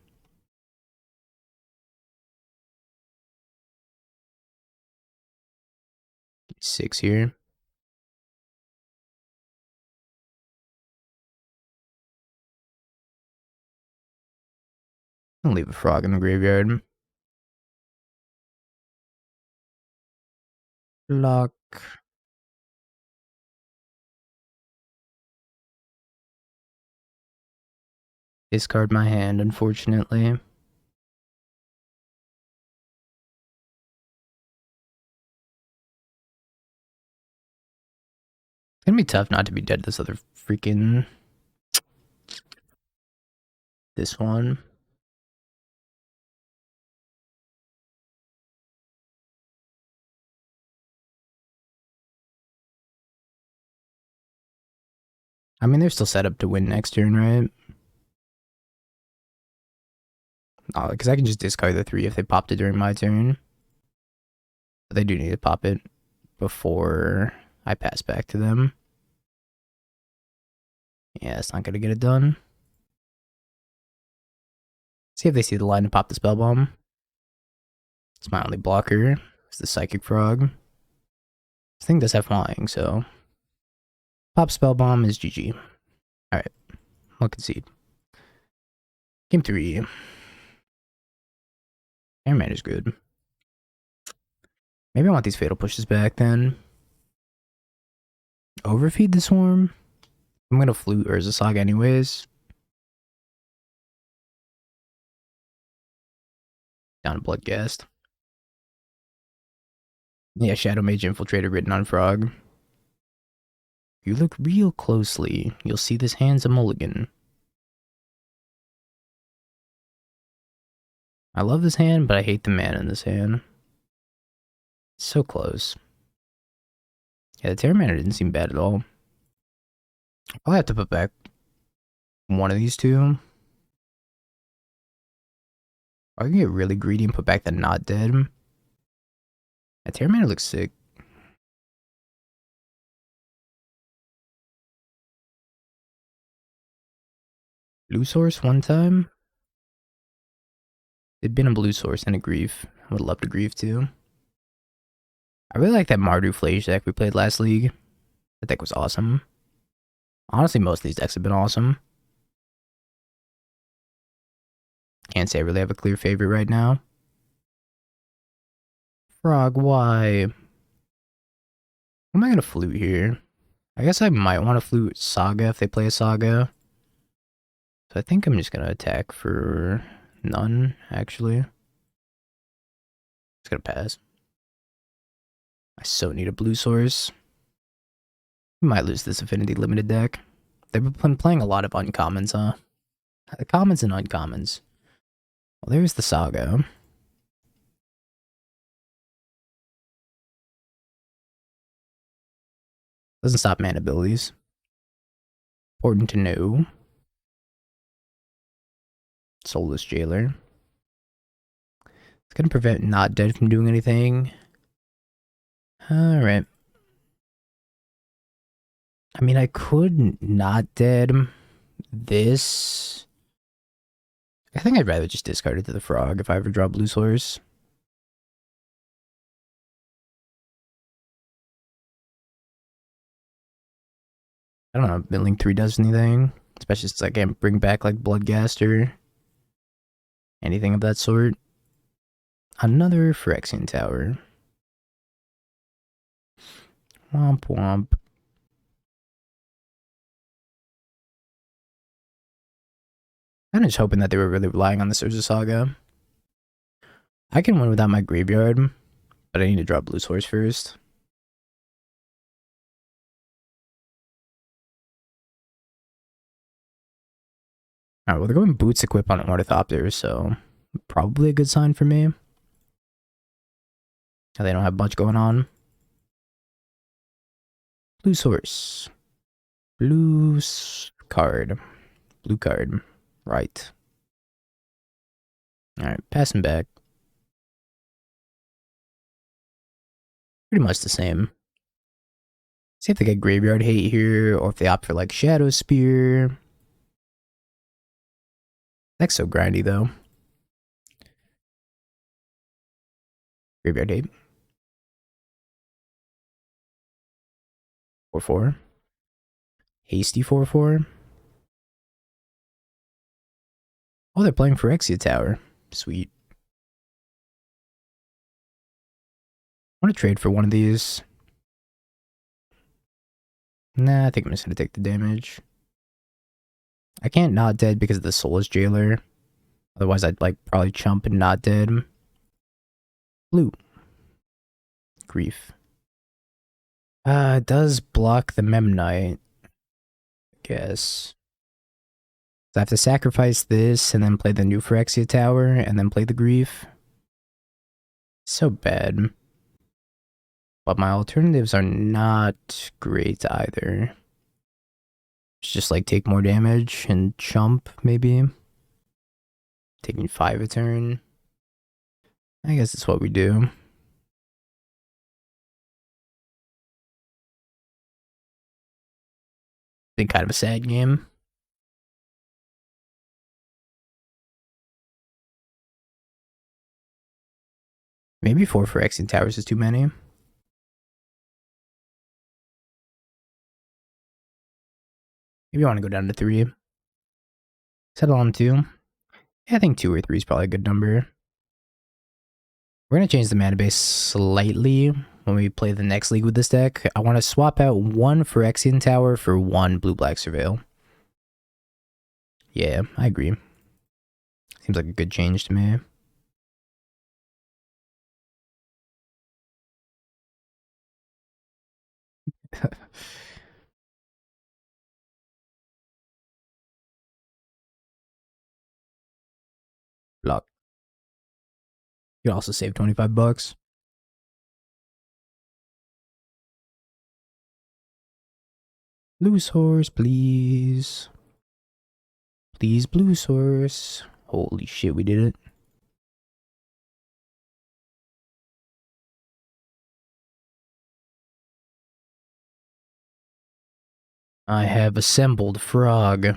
Six here. I'll leave a frog in the graveyard. Lock. Discard my hand, unfortunately. It's gonna be tough not to be dead to this other freaking... This one. I mean, they're still set up to win next turn, right? Oh, because I can just discard the 3 if they popped it during my turn. But they do need to pop it before I pass back to them. Yeah, it's not gonna get it done. See if they see the line to pop the spell bomb. It's my only blocker. It's the Psychic Frog. This thing does have flying, so... Pop spell bomb is GG. Alright, I'll concede. Game 3. Airman is good. Maybe I want these Fatal Pushes back then. Overfeed the Swarm? I'm gonna flute Urza Saga anyways. Down to Bloodghast. Yeah, Shadow Mage Infiltrator written on Frog. If you look real closely, you'll see this hand's a mulligan. I love this hand, but I hate the mana in this hand. It's so close. Yeah, the Terra mana didn't seem bad at all. I'll have to put back one of these two. I can get really greedy and put back the Not Dead. That Terra mana looks sick. Blue Source one time? It'd been a Blue Source and a Grief. I would love to Grief too. I really like that Mardu Flage deck we played last league. That deck was awesome. Honestly, most of these decks have been awesome. Can't say I really have a clear favorite right now. Frog, why? What am I gonna flute here? I guess I might want to flute Saga if they play a Saga. So I think I'm just gonna attack for none, actually. Just gonna pass. I so need a blue source. We might lose this Affinity Limited deck. They've been playing a lot of uncommons, huh? Commons and uncommons. Well, there's the Saga. Doesn't stop mana abilities. Important to know. Soulless Jailer. It's gonna prevent Not Dead from doing anything. Alright. I mean, I could Not Dead this. I think I'd rather just discard it to the Frog if I ever draw Blue Source. I don't know if Milling 3 does anything. Especially since I can't bring back like Bloodghast or anything of that sort. Another Phyrexian Tower. Womp womp. I'm just hoping that they were really relying on the Urza Saga. I can win without my graveyard, but I need to draw Blue Source first. Alright, well they're going Boots Equip on Ornithopter, so probably a good sign for me. They don't have much going on. Blue Source. Blue card. Blue card. Right. Alright, passing back. Pretty much the same. See if they get Graveyard Hate here, or if they opt for like Shadow Spear. That's so grindy though. Graveyard Hate. 4/4. Hasty 4/4. Oh, they're playing Phyrexia Tower. Sweet. I want to trade for one of these. Nah, I think I'm just going to take the damage. I can't Not Dead because of the Soulless Jailer. Otherwise, I'd like probably chump and Not Dead. Blue. Grief. It does block the Memnite. I guess. So I have to sacrifice this and then play the new Phyrexia Tower and then play the Grief. So bad. But my alternatives are not great either. It's just like take more damage and chump, maybe. Taking 5 a turn. I guess that's what we do. Been kind of a sad game. Maybe 4 Phyrexian Towers is too many. Maybe I want to go down to 3. Settle on 2. Yeah, I think 2 or 3 is probably a good number. We're going to change the mana base slightly when we play the next league with this deck. I want to swap out 1 Phyrexian Tower for 1 Blue-Black Surveil. Yeah, I agree. Seems like a good change to me. Block. You can also save 25 bucks. Blue source, please. Please, blue source. Holy shit, we did it. I have assembled frog.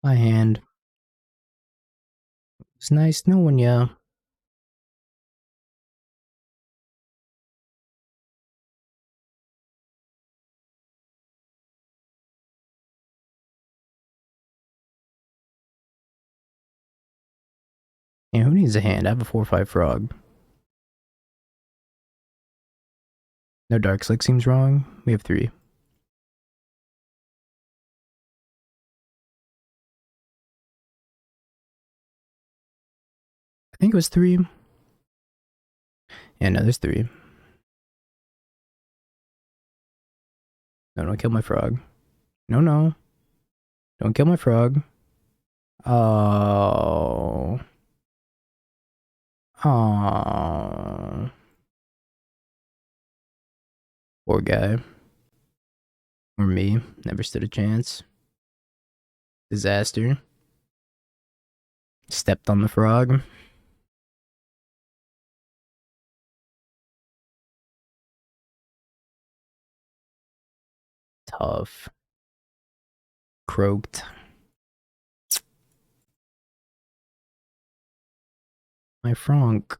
My hand. It's nice knowing ya. Yeah, who needs a hand? I have a 4/5 frog. No dark slick seems wrong. We have 3. I think it was 3. Yeah, no, there's 3. No, don't kill my frog. No, no. Don't kill my frog. Oh. Oh. Poor guy. Or me. Never stood a chance. Disaster. Stepped on the frog. Tough. Croaked. My frog.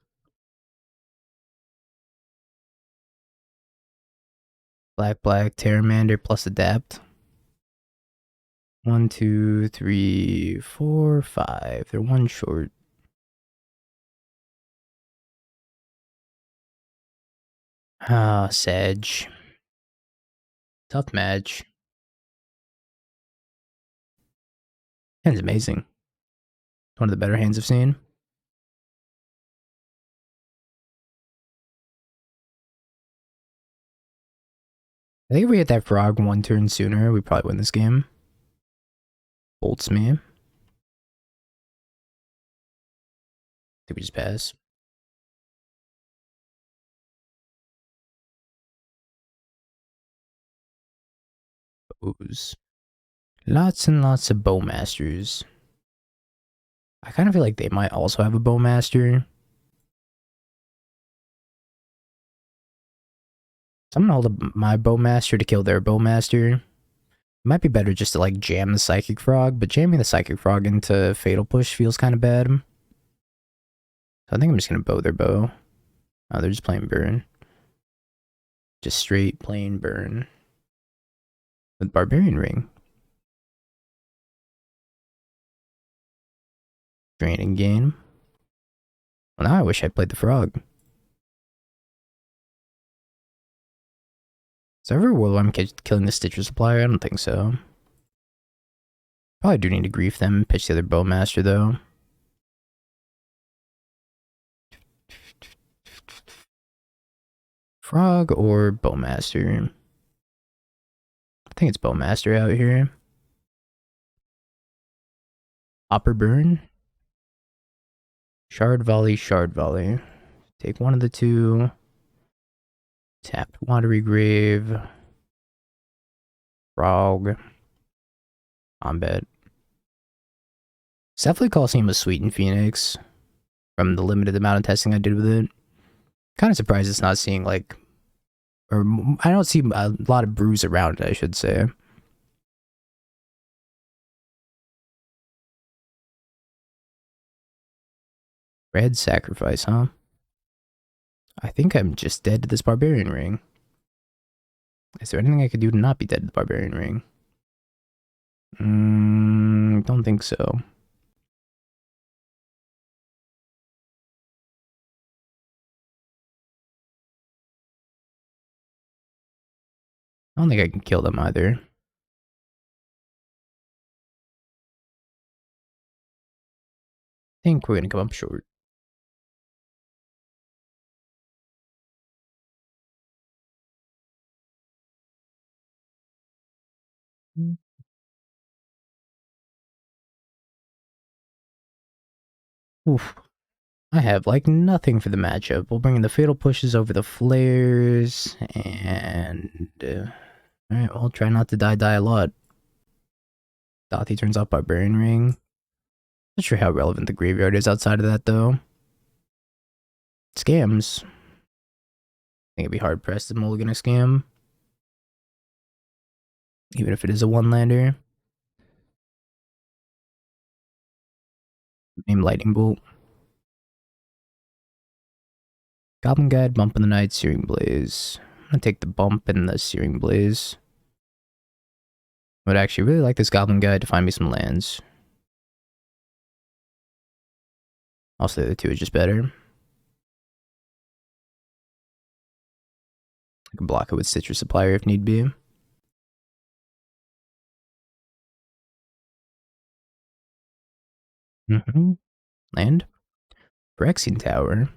Black, Terramander plus adapt. 1, 2, 3, 4, 5. They're 1 short. Ah, Sedge. Tough match. Hand's amazing. One of the better hands I've seen. I think if we hit that frog 1 turn sooner, we probably win this game. Bolts me. Did we just pass? Bows. Lots and lots of bowmasters. I kind of feel like they might also have a bowmaster. So I'm gonna hold up my bowmaster to kill their bowmaster. It might be better just to like jam the psychic frog, but jamming the psychic frog into fatal push feels kind of bad. So I think I'm just gonna bow their bow. Oh, they're just playing burn. Just straight plain burn. With barbarian ring. Draining game. Well, now I wish I played the frog. Is there ever a world where I'm killing the Stitcher supplier? I don't think so. Probably do need to grief them and pitch the other bowmaster though. Frog or bowmaster? I think it's bowmaster out here. Hopper burn. Shard volley, shard volley. Take one of the 2. Tapped watery grave. Frog. Combat. It's definitely Coliseum a Sweetened Phoenix. From the limited amount of testing I did with it. Kind of surprised it's not seeing like, or I don't see a lot of brews around it, I should say. Red sacrifice, huh? I think I'm just dead to this barbarian ring. Is there anything I could do to not be dead to the barbarian ring? Don't think so. I don't think I can kill them either. I think we're gonna come up short. Oof. I have like nothing for the matchup. We'll bring in the fatal pushes over the flares, and alright, well, try not to die a lot. Dothi turns off Barbarian Ring. Not sure how relevant the graveyard is outside of that though. Scams. I think it'd be hard pressed to mulligan a scam. Even if it is a one-lander. Name Lightning Bolt. Goblin Guide, Bump in the Night, Searing Blaze. I'm gonna take the Bump and the Searing Blaze. I would actually really like this Goblin Guide to find me some lands. Also, the other two is just better. I can block it with Citrus Supplier if need be. Land. Phyrexian Tower.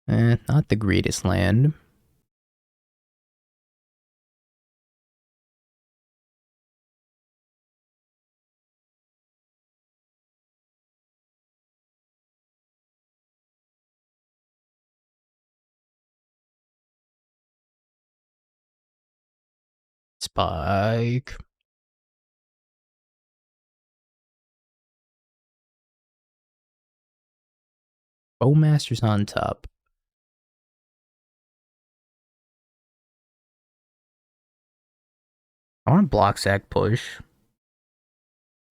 Not the greatest land. Spike. Bowmaster's on top. I want to block sack push.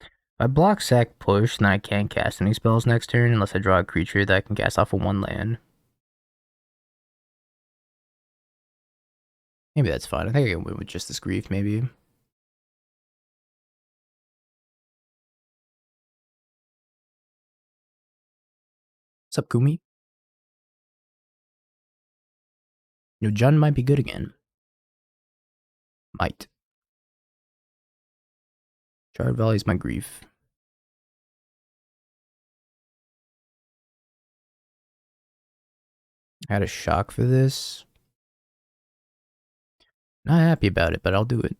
If I block sack push, then I can't cast any spells next turn unless I draw a creature that I can cast off of one land. Maybe that's fine. I think I can win with just this grief, maybe. What's up, Kumi? You know, Jun might be good again. Might. Shard Valley's my grief. I had a shock for this. Not happy about it, but I'll do it.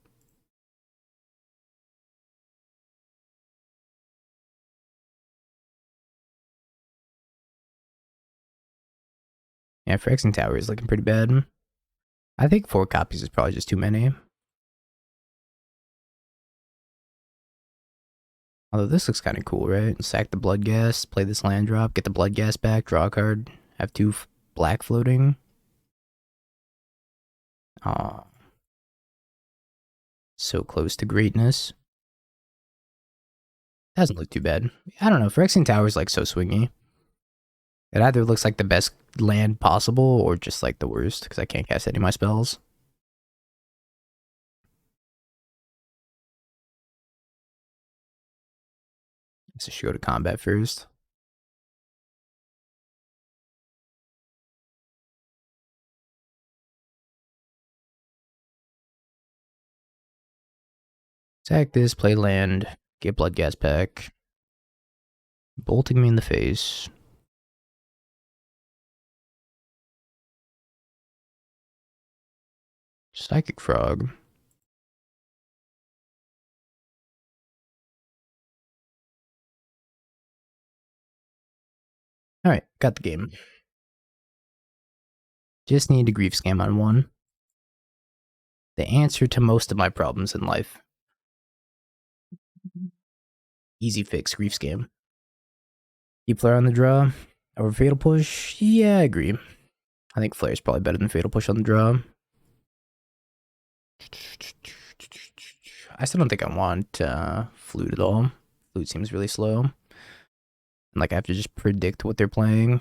Yeah, Phyrexian Tower is looking pretty bad. I think 4 copies is probably just too many. Although this looks kind of cool, right? Sack the Blood Gas, play this land drop, get the Blood Gas back, draw a card, have 2 black floating. Aw. So close to greatness. Doesn't look too bad. I don't know, Phyrexian Tower is like so swingy. It either looks like the best land possible or just like the worst because I can't cast any of my spells. So should go to combat first. Sack this, play land, get Blood Gas back. Bolting me in the face. Psychic Frog. Alright, got the game. Just need to grief scam on one. The answer to most of my problems in life. Easy fix, grief scam. Keep Flare on the draw. Over Fatal Push? Yeah, I agree. I think Flare's probably better than Fatal Push on the draw. I still don't think I want Flute at all. Flute seems really slow. And like I have to just predict what they're playing.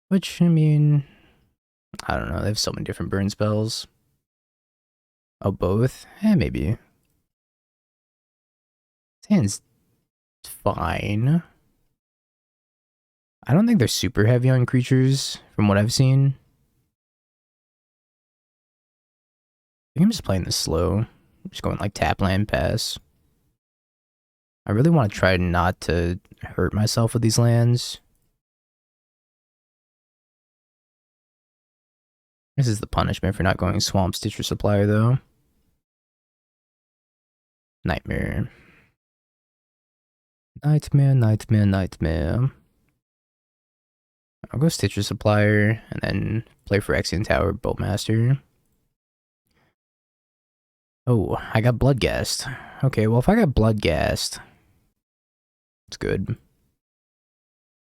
Which, I mean, I don't know. They have so many different burn spells. Oh, both? Maybe. Hand's fine. I don't think they're super heavy on creatures from what I've seen. think I'm just playing this slow. I'm just going like tap land pass. I really want to try not to hurt myself with these lands. This is the punishment for not going Swamp Stitcher Supplier though. Nightmare. Nightmare, nightmare, nightmare. I'll go Stitcher Supplier and then play Phyrexian Tower, Boltmaster. Oh, I got Bloodghast. Okay, well if I got Bloodghast, it's good.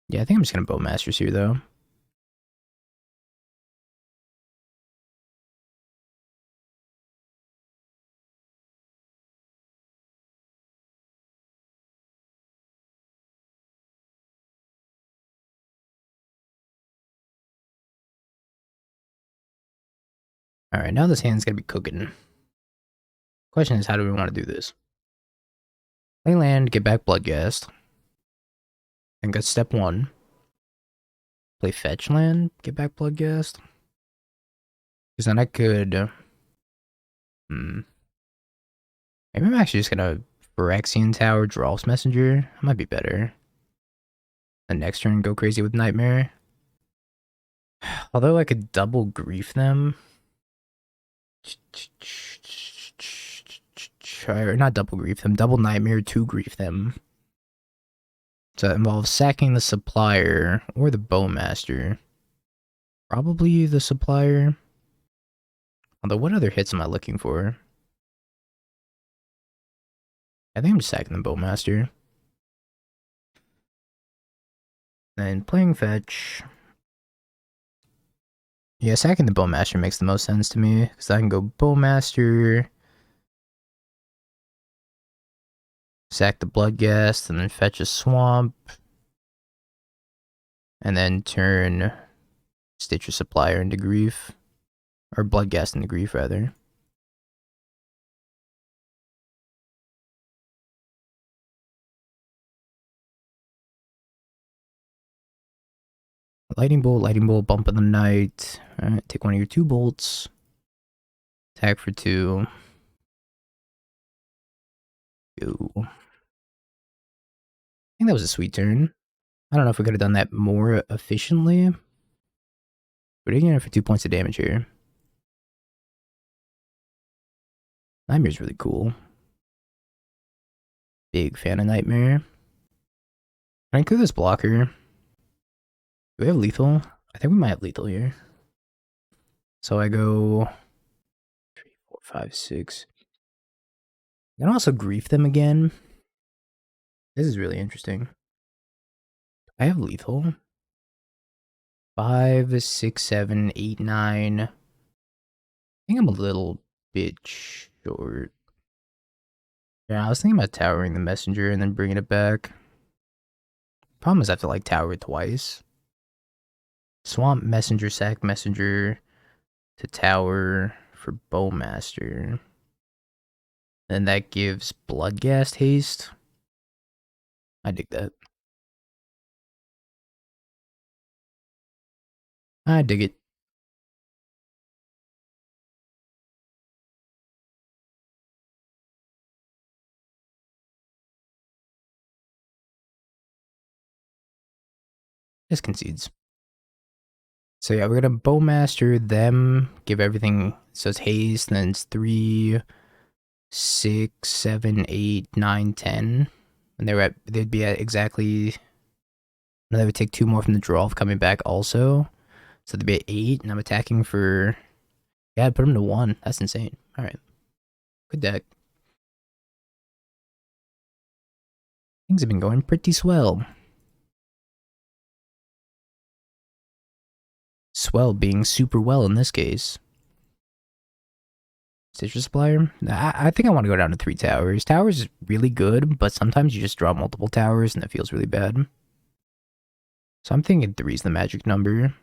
Yeah, I think I'm just gonna Bowmasters here though. Alright, now this hand's gonna be cooking. Question is, how do we want to do this? Play land, get back Bloodghast. And got step 1. Play fetch land, get back Bloodghast. Because then I could... Maybe I'm actually just gonna Phyrexian Tower, Drawf's Messenger. That might be better. The next turn, go crazy with Nightmare. Although I could double grief them. Or not double grief them, double Nightmare to grief them. So that involves sacking the Supplier or the Bowmaster. Probably the Supplier. Although, what other hits am I looking for? I think I'm just sacking the Bowmaster. Then playing fetch. Yeah, sacking the Bowmaster makes the most sense to me, because I can go Bowmaster, sack the Bloodghast, and then fetch a Swamp, and then turn Stitcher Supplier into grief. Or Bloodghast into grief, rather. Lightning Bolt, Bump of the Night. Alright, take one of your 2 bolts. Attack for 2. Go. I think that was a sweet turn. I don't know if we could have done that more efficiently. But again, for 2 points of damage here. Nightmare's really cool. Big fan of Nightmare. Can I clear this blocker? Do we have lethal? I think we might have lethal here. So I go 3, 4, 5, 6. I can also grief them again. This is really interesting. I have lethal. 5, 6, 7, 8, 9. I think I'm a little bit short. Yeah, I was thinking about towering the messenger and then bringing it back. Problem is I have to like tower it twice. Swamp messenger, sack messenger to tower for Bowmaster. And that gives Bloodghast haste. I dig that. I dig it. Just concedes. So yeah, we're gonna Bowmaster them, give everything, so it's haste, and then it's 3, 6, 7, 8, 9, 10. And they'd be at exactly, and they would take 2 more from the draw of coming back also. So they'd be at 8, and I'm attacking for, yeah, I'd put them to 1. That's insane. Alright. Good deck. Things have been going pretty swell. Swell being super well in this case. Stitcher Supplier? I think I want to go down to 3 towers. Towers is really good, but sometimes you just draw multiple towers and it feels really bad. So I'm thinking 3 is the magic number.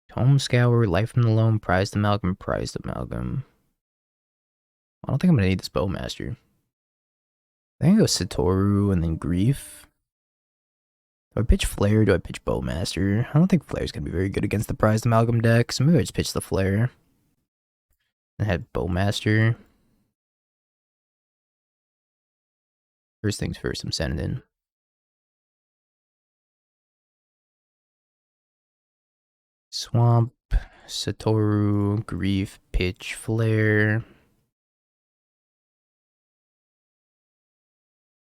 Tome Scour, Life from the Loam, Prized Amalgam, Prized Amalgam. I don't think I'm going to need this Bowmaster. I think I go Satoru and then Grief. Do I pitch Flare or do I pitch Bowmaster? I don't think Flare's going to be very good against the Prized Amalgam deck, so maybe I just pitch the Flare. I had Bowmaster. First things first, I'm sending in. Swamp, Satoru, Grief, Pitch, Flare.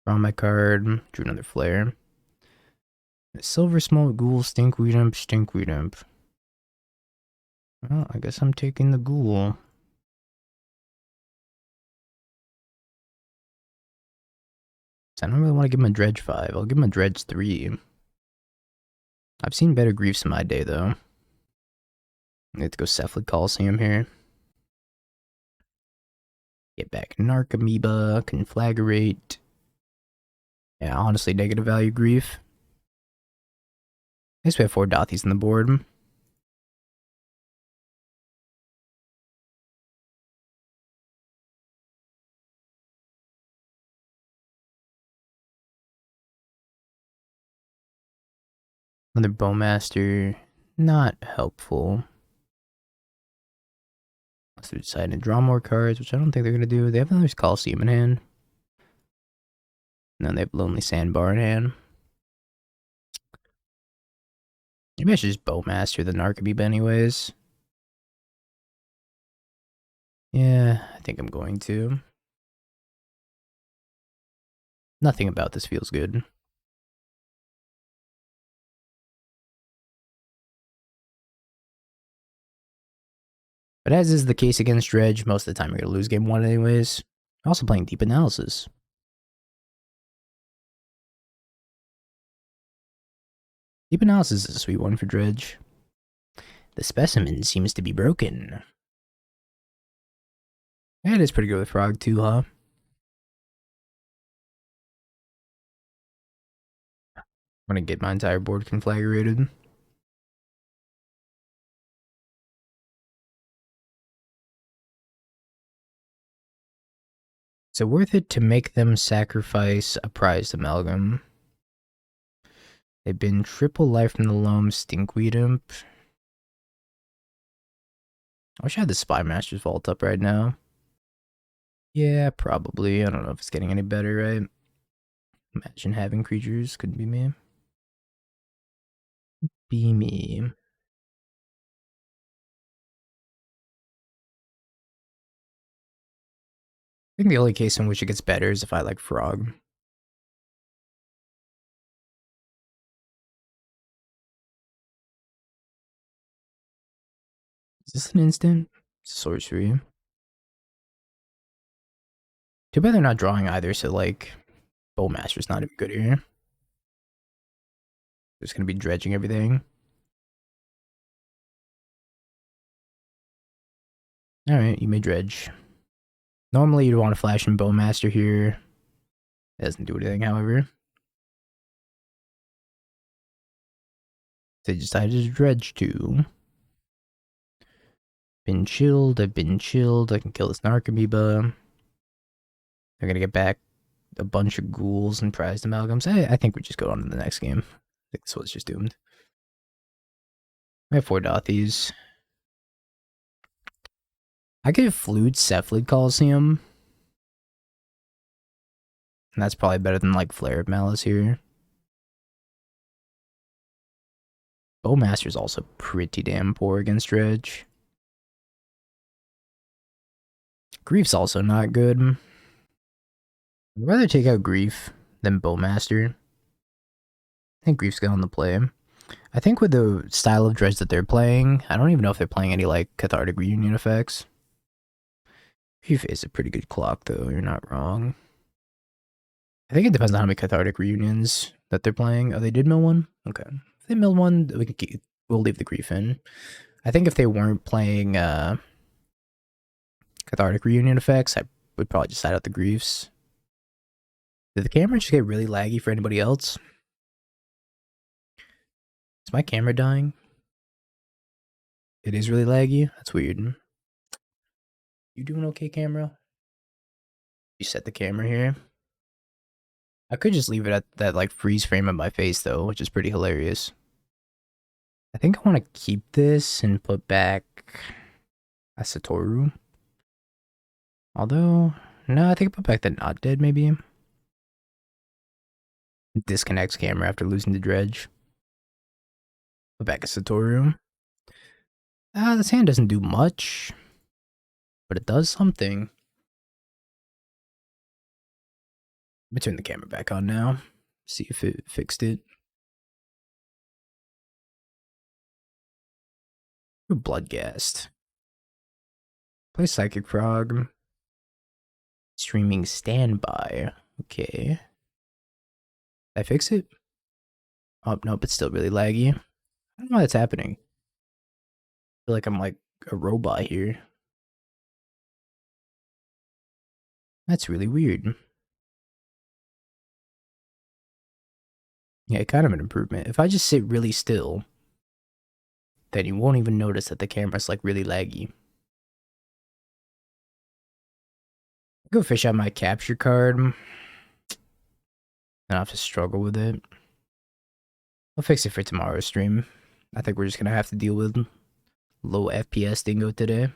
Draw my card, drew another Flare. Silver Small Ghoul, Stinkweed Imp, Stinkweed Imp. Well, I guess I'm taking the Ghoul. I don't really want to give him a Dredge 5. I'll give him a Dredge 3. I've seen better Griefs in my day, though. I need to go Cephalid Coliseum here. Get back Narcomoeba, Conflagrate. Yeah, honestly, negative value Grief. I guess we have 4 Dothies on the board. Another Bowmaster. Not helpful. Unless they're deciding to draw more cards, which I don't think they're going to do. They have another Coliseum in hand. And then they have Lonely Sandbar in hand. Maybe I should just Bowmaster the Narcomoeba anyways. Yeah, I think I'm going to. Nothing about this feels good. But as is the case against Dredge, most of the time you're going to lose game 1 anyways. Also playing Deep Analysis. Deep Analysis is a sweet one for Dredge. The specimen seems to be broken. Yeah, it is pretty good with Frog too, huh? I'm gonna get my entire board conflagrated. Is it worth it to make them sacrifice a prized amalgam? They've been triple life from the Loam Stinkweed Imp. I wish I had the Spy Master's Vault up right now. Yeah, probably. I don't know if it's getting any better, right? Imagine having creatures. Couldn't be me. Be me. I think the only case in which it gets better is if I like Frog. Is this an instant? It's a sorcery. Too bad they're not drawing either, so like, Bowmaster's not even good here. Just gonna be dredging everything. Alright, you may dredge. Normally you'd want to flash in Bowmaster here. It doesn't do anything, however. They decided to dredge too. Been chilled, I've been chilled. I can kill this Narcomoeba. They're gonna get back a bunch of ghouls and prized amalgams. I think we just go on to the next game. I think this one's just doomed. I have 4 Dothies. I could have Flute Cephalid Coliseum. And that's probably better than like Flare of Malice here. Bowmaster's also pretty damn poor against Dredge. Grief's also not good. I'd rather take out Grief than Bowmaster. I think Grief's got on the play. I think with the style of Dredge that they're playing, I don't even know if they're playing any like Cathartic Reunion effects. Grief is a pretty good clock though, you're not wrong. I think it depends on how many Cathartic Reunions that they're playing. Oh, they did mill one? Okay. If they mill one, we'll leave the Grief in. I think if they weren't playing Cathartic Reunion effects, I would probably just side out the Griefs. Did the camera just get really laggy for anybody else? Is my camera dying? It is really laggy? That's weird. You doing okay, camera? You set the camera here. I could just leave it at that like freeze frame of my face though, which is pretty hilarious. I think I want to keep this and put back a Satoru. Although, no, I think I put back the not dead maybe. Disconnects camera after losing the dredge. Put back a Satoru. This hand doesn't do much, but it does something. Let me turn the camera back on now. See if it fixed it. Ooh, Bloodghast. Play Psychic Frog. Streaming Standby. Okay. Did I fix it? Oh, nope, it's still really laggy. I don't know why that's happening. I feel like I'm like a robot here. That's really weird. Yeah, kind of an improvement. If I just sit really still, then you won't even notice that the camera's like really laggy. Go fish out my capture card. I have to struggle with it. I'll fix it for tomorrow's stream. I think we're just gonna have to deal with low FPS dingo today.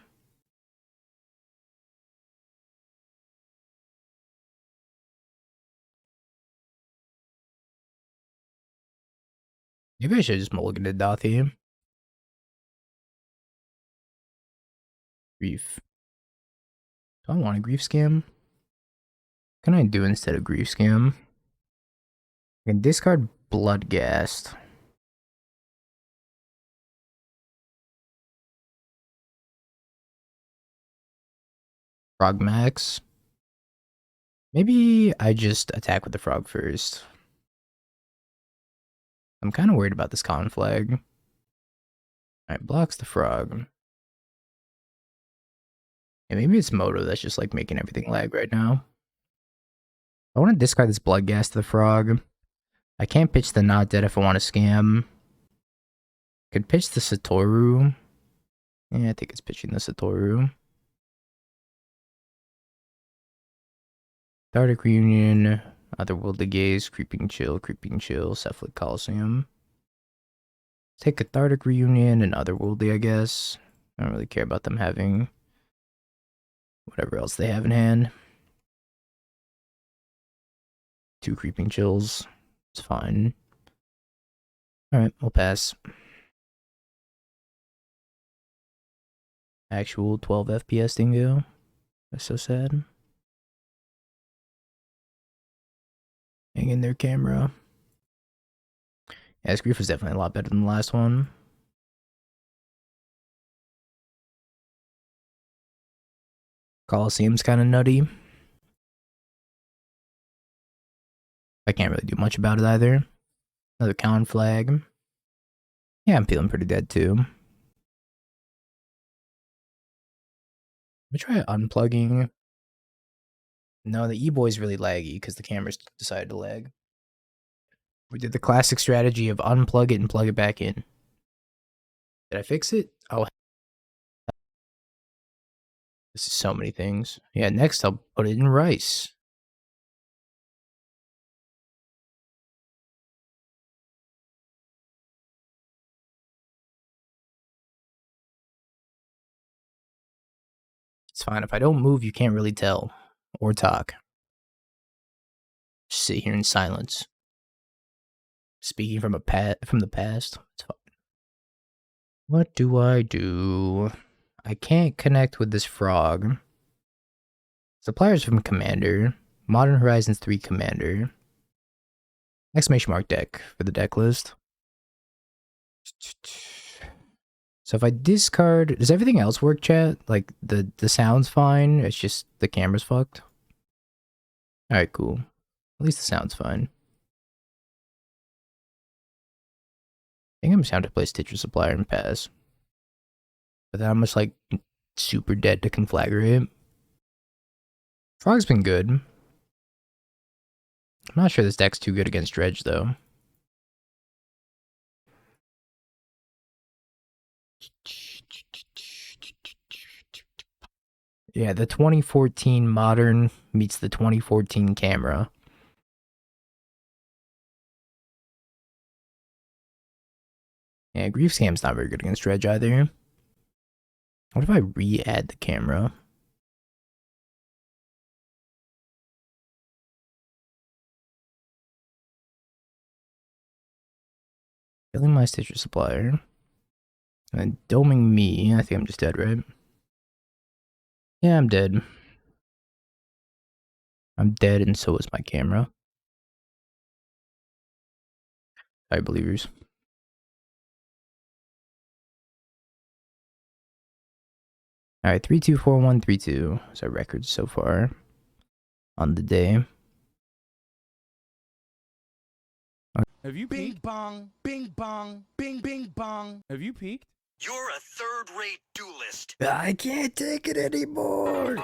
Maybe I should just mulligan to Dothy. Grief. Do I want a grief scam? What can I do instead of grief scam? I can discard Bloodghast. Frog Max. Maybe I just attack with the frog first. I'm kind of worried about this con flag. Alright, blocks the frog. And maybe it's Moto that's just like making everything lag right now. I want to discard this Bloodghast to the frog. I can't pitch the not dead if I want to scam. Could pitch the Satoru. Yeah, I think it's pitching the Satoru. Dardic Reunion, Otherworldly Gaze, Creeping Chill, Cephalic Coliseum. Take Cathartic Reunion and Otherworldly, I guess. I don't really care about them having whatever else they have in hand. 2 Creeping Chills. It's fine. Alright, we'll pass. Actual 12 FPS dingo. That's so sad. Hang in there, camera. Yeah, this grief was definitely a lot better than the last one. Coliseum's kind of nutty. I can't really do much about it either. Another con flag. Yeah, I'm feeling pretty dead too. Let me try unplugging. No, the E-Boy's really laggy because the camera's decided to lag. We did the classic strategy of unplug it and plug it back in. Did I fix it? Oh, this is so many things. Yeah, next I'll put it in rice. It's fine. If I don't move, you can't really tell or talk. Just sit here in silence. Speaking from from the past. It's fine. What do I do? I can't connect with this frog. Suppliers from Commander. Modern Horizons 3 Commander. Exclamation mark deck for the deck list. So if I discard, does everything else work, chat? Like the sound's fine, it's just the camera's fucked. Alright, cool. At least the sound's fine. I think I'm just going to play Stitcher Supplier and pass. But then I'm just like super dead to conflagrate. Frog's been good. I'm not sure this deck's too good against Dredge though. Yeah, the 2014 Modern meets the 2014 camera. Yeah, Grief Scam's not very good against Dredge either. What if I re-add the camera? Killing my Stitcher supplier. And doming me. I think I'm just dead, right? Yeah, I'm dead. I'm dead, and so is my camera. Sorry, believers. Alright, 324132 is our record so far on the day.
Have you
Bing
peeked?
bong, bing bong, bing bing bong.
Have you peeked?
You're a third-rate duelist.
I can't take it anymore.